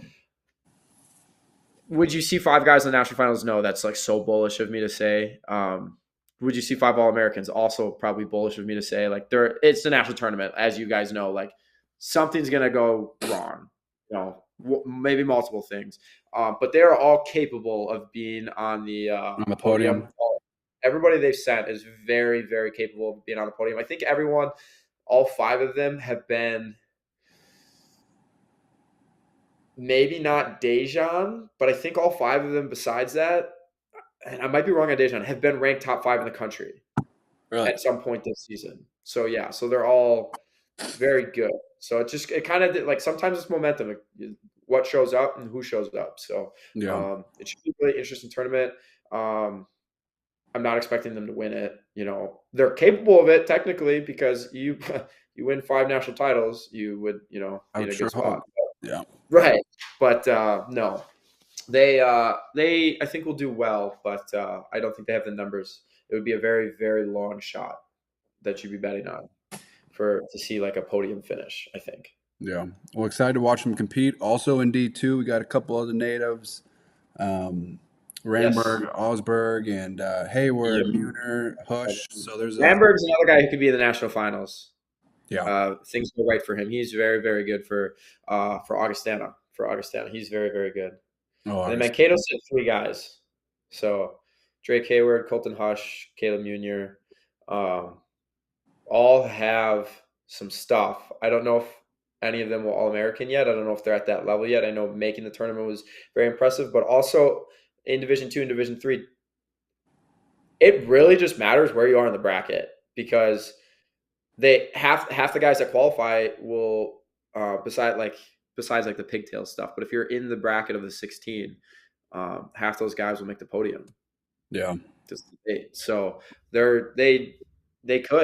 Would you see 5 guys in the national finals? No, that's like so bullish of me to say. Would you see 5 All-Americans? Also probably bullish of me to say. Like it's the national tournament, as you guys know. Like something's gonna go wrong. You know, maybe multiple things. But they are all capable of being on the podium. Everybody they've sent is very, very capable of being on the podium. I think all 5 of them have been maybe not Dejan, but I think all 5 of them besides that, and I might be wrong on Dejan, have been ranked top 5 in the country at some point this season. So yeah, so they're all very good. So it kind of like sometimes it's momentum, what shows up and who shows up. So it should be a really interesting tournament. I'm not expecting them to win it. You know, they're capable of it technically because you win 5 national titles, you would be in a good spot. Yeah. Right. But no. They I think will do well, but I don't think they have the numbers. It would be a very, very long shot that you'd be betting on to see like a podium finish, I think. Yeah. Well, excited to watch them compete. Also in D2, we got a couple other natives. Ramberg, Osberg, and Hayward, Muner, Hush. So there's Ramberg's another guy who could be in the national finals. Yeah. Things go right for him. He's very, very good for Augustana. He's very, very good. Oh, and then Mankato sent 3 guys. So Drake Hayward, Colton Hush, Caleb Munier, all have some stuff. I don't know if any of them will All-American yet. I don't know if they're at that level yet. I know making the tournament was very impressive, but also in Division 2 and Division 3, it really just matters where you are in the bracket because half the guys that qualify will besides like the pigtail stuff. But if you're in the bracket of the 16, half those guys will make the podium. Yeah. So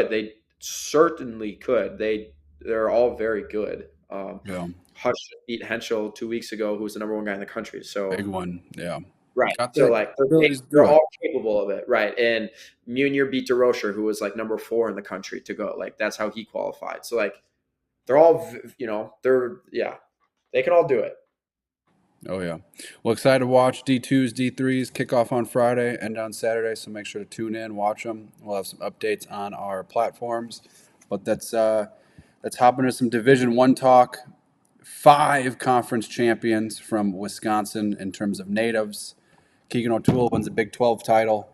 they certainly could. They're all very good. Hush beat Henschel 2 weeks ago, who was the number 1 guy in the country. So big one. Yeah. Right. So like they're all capable of it. Right. And Munier beat DeRocher, who was like number 4 in the country to go. Like that's how he qualified. So like they're all, they can all do it. Oh yeah. Well, excited to watch D2s, D3s kick off on Friday and on Saturday. So make sure to tune in, watch them. We'll have some updates on our platforms, but let's hop into some Division 1 talk. 5 conference champions from Wisconsin in terms of natives. Keegan O'Toole wins a Big 12 title.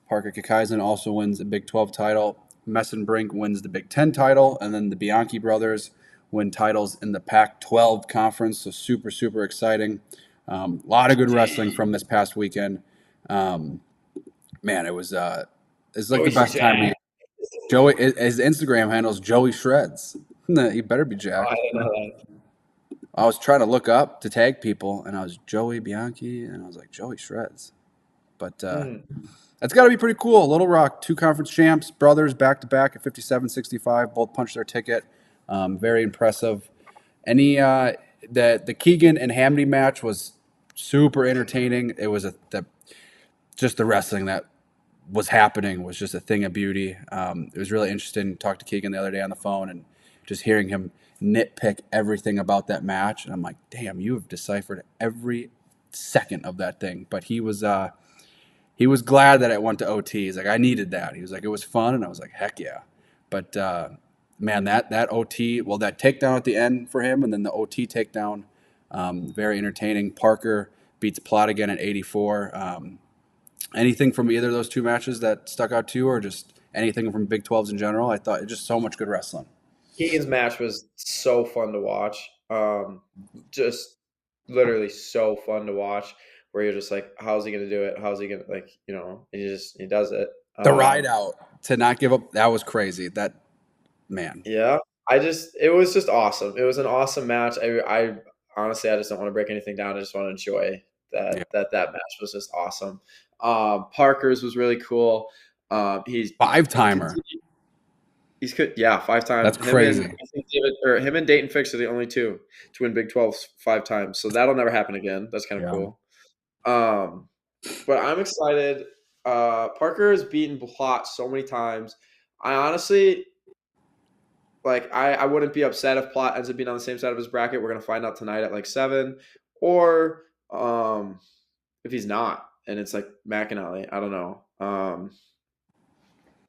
Parker Kikaisen also wins a Big 12 title. Messenbrink wins the Big 10 title. And then the Bianchi brothers win titles in the Pac-12 conference. So super, super exciting. A lot of good wrestling from this past weekend. Man, it's like the best time of year. Joey, his Instagram handle is Joey Shreds. He better be jacked. I didn't know that. I was trying to look up to tag people, and I was Joey Bianchi, and I was like, Joey Shreds. But that's got to be pretty cool. Little Rock, 2 conference champs, brothers, back-to-back at 57-65, both punched their ticket. Very impressive. The Keegan and Hamdi match was super entertaining. It was just the wrestling that was happening was just a thing of beauty. It was really interesting. Talked to Keegan the other day on the phone and just hearing him nitpick everything about that match. And I'm like, damn, you have deciphered every second of that thing. But he was glad that it went to OT. He's like, I needed that. He was like, it was fun. And I was like, heck yeah. But man, that OT, well, that takedown at the end for him and then the OT takedown, very entertaining. Parker beats Plot again at 84. Anything from either of those 2 matches that stuck out to you, or just anything from Big 12s in general? I thought just so much good wrestling. Keegan's match was so fun to watch. Just literally so fun to watch. Where you're just like, how's he gonna do it? How's he gonna he does it. The ride out to not give up, that was crazy. That man. Yeah, it was just awesome. It was an awesome match. I honestly, I just don't want to break anything down. I just want to enjoy that match was just awesome. Parker's was really cool. He's 5-timer. He's good. Yeah, 5 times. That's crazy. Him and Dayton Fix are the only 2 to win Big 12s 5 times. So that'll never happen again. That's kind of cool. But I'm excited. Parker has beaten Plot so many times. I honestly, I wouldn't be upset if Plot ends up being on the same side of his bracket. We're going to find out tonight at like 7. Or if he's not, and it's like McAnally. I don't know.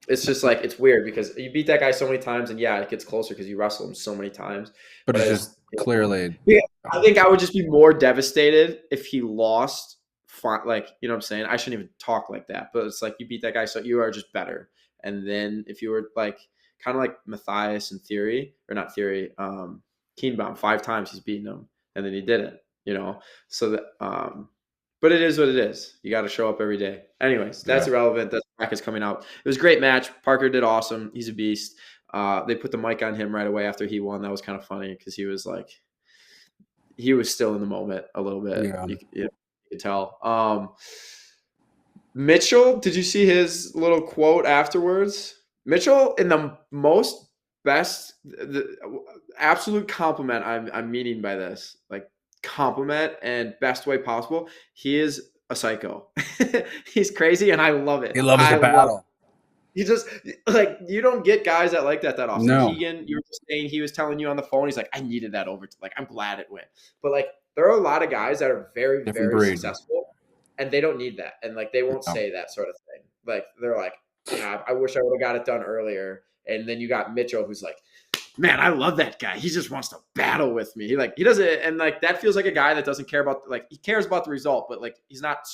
It's just like, it's weird because you beat that guy so many times, and yeah, it gets closer because you wrestle him so many times. But it's just clearly. Yeah, I think I would just be more devastated if he lost. Like, you know what I'm saying? I shouldn't even talk like that, but it's like you beat that guy, so you are just better. And then if you were like kind of like Matthias in Theory, or not Theory, Keenbaum, 5 times he's beaten him, and then he didn't. So that. But it is what it is. You got to show up every day. Anyways, that's irrelevant. That bracket's coming out. It was a great match. Parker did awesome. He's a beast. They put the mic on him right away after he won. That was kind of funny because he was still in the moment a little bit. Yeah. You could tell. Mitchell, did you see his little quote afterwards? Mitchell, in the absolute compliment I'm meaning by this, like, compliment and best way possible. He is a psycho. He's crazy, and I love it. He loves the battle. He just, like, you don't get guys that like that often. No. Keegan, you were just saying, he was telling you on the phone, he's like, I needed that over. Like, I'm glad it went. But like, there are a lot of guys that are very, very successful, and they don't need that, and like, they won't say that sort of thing. Like, they're like, God, I wish I would have got it done earlier. And then you got Mitchell, who's like, man, I love that guy. He just wants to battle with me. He doesn't, and like, that feels like a guy that doesn't care about, like, he cares about the result, but like, he's not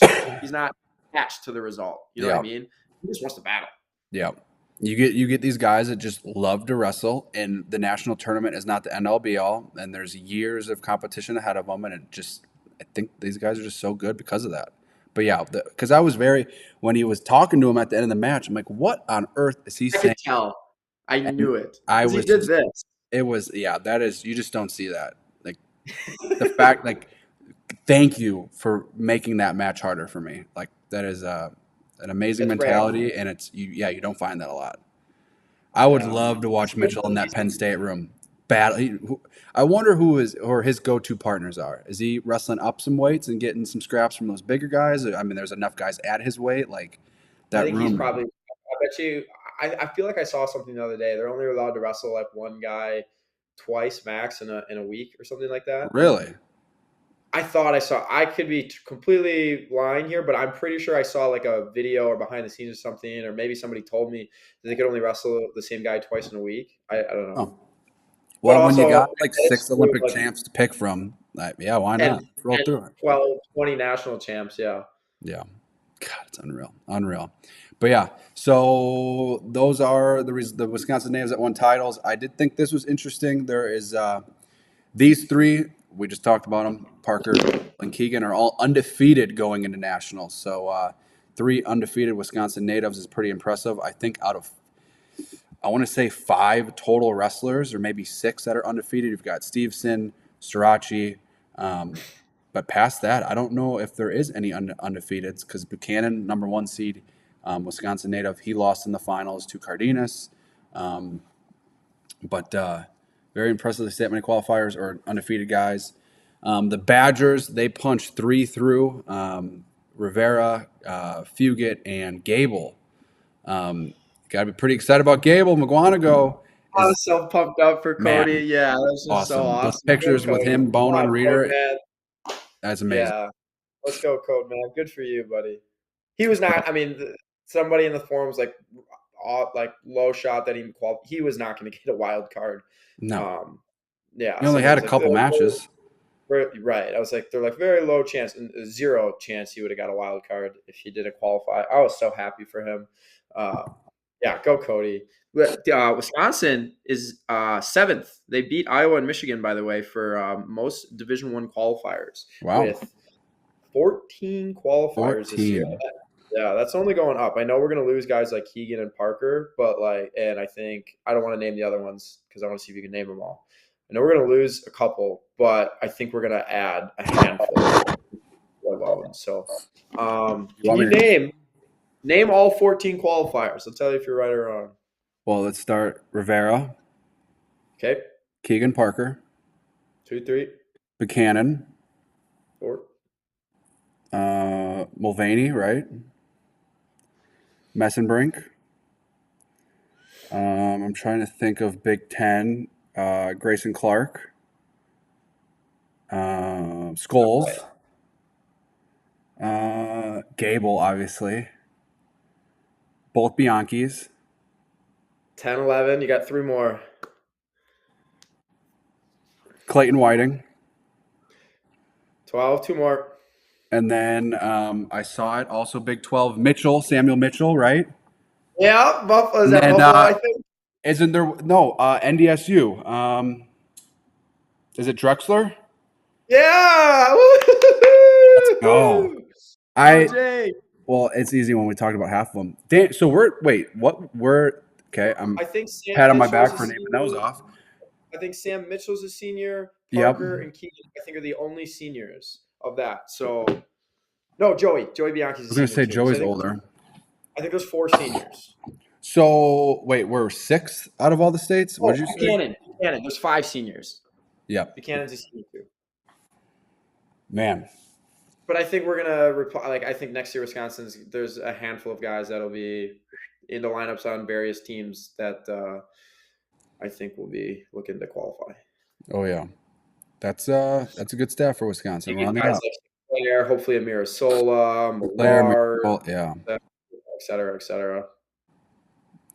attached to the result. You know what I mean? He just wants to battle. Yeah. You get these guys that just love to wrestle, and the national tournament is not the end all be all. And there's years of competition ahead of them. And I think these guys are just so good because of that. But yeah, because I was when he was talking to him at the end of the match, I'm like, what on earth is he saying? I could tell. I knew it. He did this. It was, that is, you just don't see that. Like, the fact, like, thank you for making that match harder for me. Like, that is an amazing mentality, rare. And you don't find that a lot. I would love to watch Mitchell in that Penn State room battle. I wonder who his go-to partners are. Is he wrestling up some weights and getting some scraps from those bigger guys? I mean, there's enough guys at his weight. Like, that I think room. He's probably. I bet you. I feel like I saw something the other day. They're only allowed to wrestle like one guy twice max in a week or something like that. Really? I thought I saw. I could be completely lying here, but I'm pretty sure I saw like a video or behind the scenes or something, or maybe somebody told me that they could only wrestle the same guy twice in a week. I don't know. Oh. But Well, when you also, got like it's 6 Olympic like, champs to pick from, yeah, why and, not? Roll and through it. 12, 20 national champs. Yeah. Yeah. God, it's unreal. But yeah, so those are the Wisconsin names that won titles. I did think this was interesting. There is these three, we just talked about them, Parker and Keegan, are all undefeated going into nationals. So 3 undefeated Wisconsin natives is pretty impressive. I think out of, I want to say 5 total wrestlers, or maybe 6 that are undefeated. You've got Stevenson, Srirachi, but past that, I don't know if there is any undefeateds, because Buchanan, number 1 seed, Wisconsin native, he lost in the finals to Cardenas. But very impressive to see that many qualifiers or undefeated guys. The Badgers, they punched 3 through. Rivera, Fugit, and Gable. Got to be pretty excited about Gable. McGuanago I is, was so pumped up for man, Cody. Yeah, that's just so awesome. Those awesome. Go pictures with Cody. him, Come Bono on, and Code Reader, man. that's amazing. Yeah, let's go, Code man. Good for you, buddy. He was not. I mean, somebody in the forums like low shot that he was not going to get a wild card. No. Yeah, He only somebody had was a like, couple matches. right. I was like, they're like very low chance, and 0 chance he would have got a wild card if he didn't qualify. I was so happy for him. Yeah, go Cody. Wisconsin is 7th. They beat Iowa and Michigan, by the way, for most Division I qualifiers Wow. with 14 qualifiers this year. 14. Yeah, that's only going up. I know we're going to lose guys like Keegan and Parker, but and I think I don't want to name the other ones because I want to see if you can name them all. I know we're going to lose a couple, but I think we're going to add a handful alone. So, can you name all 14 qualifiers? I'll tell you if you're right or wrong. Well, let's start Rivera. Okay. Keegan Parker. 2, 3, Buchanan. 4. Mulvaney, right? Messenbrink. I'm trying to think of Big Ten. Grayson Clark. Scholes. Gable, obviously. Both Bianchis. 10, 11. You got 3 more. Clayton Whiting. 12, 2 more. And then I saw it also Big 12. Samuel Mitchell, right? Yeah, Buffalo. Is that And, Buffalo, I think? Isn't there? No, NDSU. Is it Drexler? Yeah. Let's go. RJ. Well, it's easy when we talked about half of them. So okay. I'm I think Sam pat on my Mitchell's back a for naming senior. those off. I think Sam Mitchell's a senior. Yep. Parker and Keegan, I think, are the only seniors of that. So, no, Joey Bianchi's a senior. I was going to say too. Joey's So older. I think there's 4 seniors. So, wait, we're 6th out of all the states? What did you say? Buchanan. There's 5 seniors. Yep. Buchanan's a senior too. Man. But I think we're gonna reply. I think next year there's a handful of guys that'll be in the lineups on various teams that I think will be looking to qualify. Oh yeah, that's a good stat for Wisconsin. We're on the guys up. like Claire, hopefully Amira Sola, Millar, yeah, et cetera, et cetera.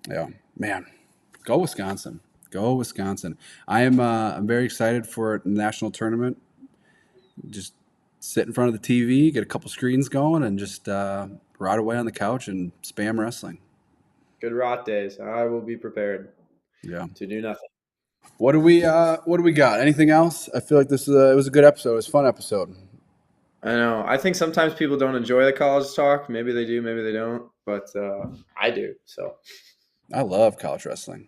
Yeah, man, go Wisconsin. Go Wisconsin. I'm very excited for the national tournament. Just sit in front of the TV, get a couple screens going, and just rot away on the couch and spam wrestling. Good rot days. I will be prepared. Yeah. To do nothing. What do we got? Anything else? I feel like this it was a good episode. It was a fun episode. I know. I think sometimes people don't enjoy the college talk. Maybe they do, maybe they don't. But I do. So I love college wrestling.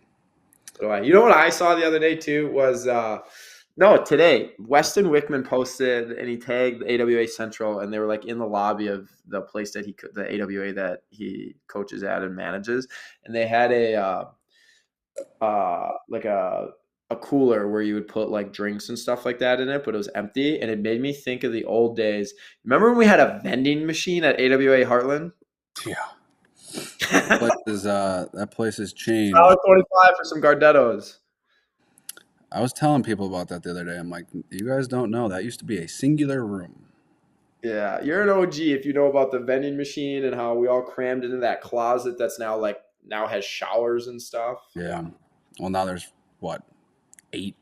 So do I. You know what I saw the other day too was today Weston Wickman posted and he tagged the AWA Central, and they were like in the lobby of the place that the AWA that he coaches at and manages, and they had a cooler where you would put like drinks and stuff like that in it, but it was empty, and it made me think of the old days. Remember when we had a vending machine at AWA Heartland? Yeah. That place has changed. $1.25 for some Gardettos. I was telling people about that the other day. I'm like, you guys don't know that used to be a singular room. Yeah, you're an OG if you know about the vending machine and how we all crammed into that closet that's now has showers and stuff. Yeah. Well, now there's 8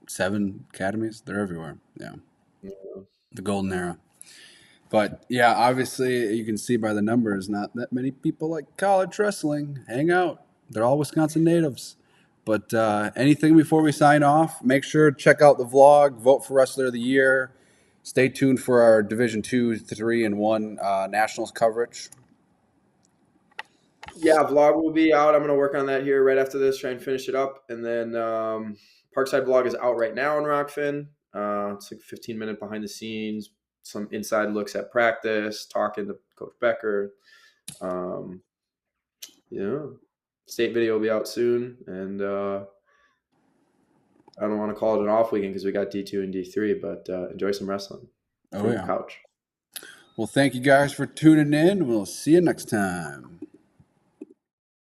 7 academies. They're everywhere. Yeah. Yeah. The golden era. But yeah, obviously you can see by the numbers, not that many people like college wrestling hang out. They're all Wisconsin natives. But anything before we sign off, make sure to check out the vlog, vote for Wrestler of the Year. Stay tuned for our Division 2, 3, and 1 Nationals coverage. Yeah, vlog will be out. I'm going to work on that here right after this, try and finish it up. And then Parkside vlog is out right now on Rokfin. It's like 15-minute behind the scenes, some inside looks at practice, talking to Coach Becker. Yeah, state video will be out soon. And I don't want to call it an off weekend because we got D2 and D3, but enjoy some wrestling from the couch. Well, thank you guys for tuning in. We'll see you next time.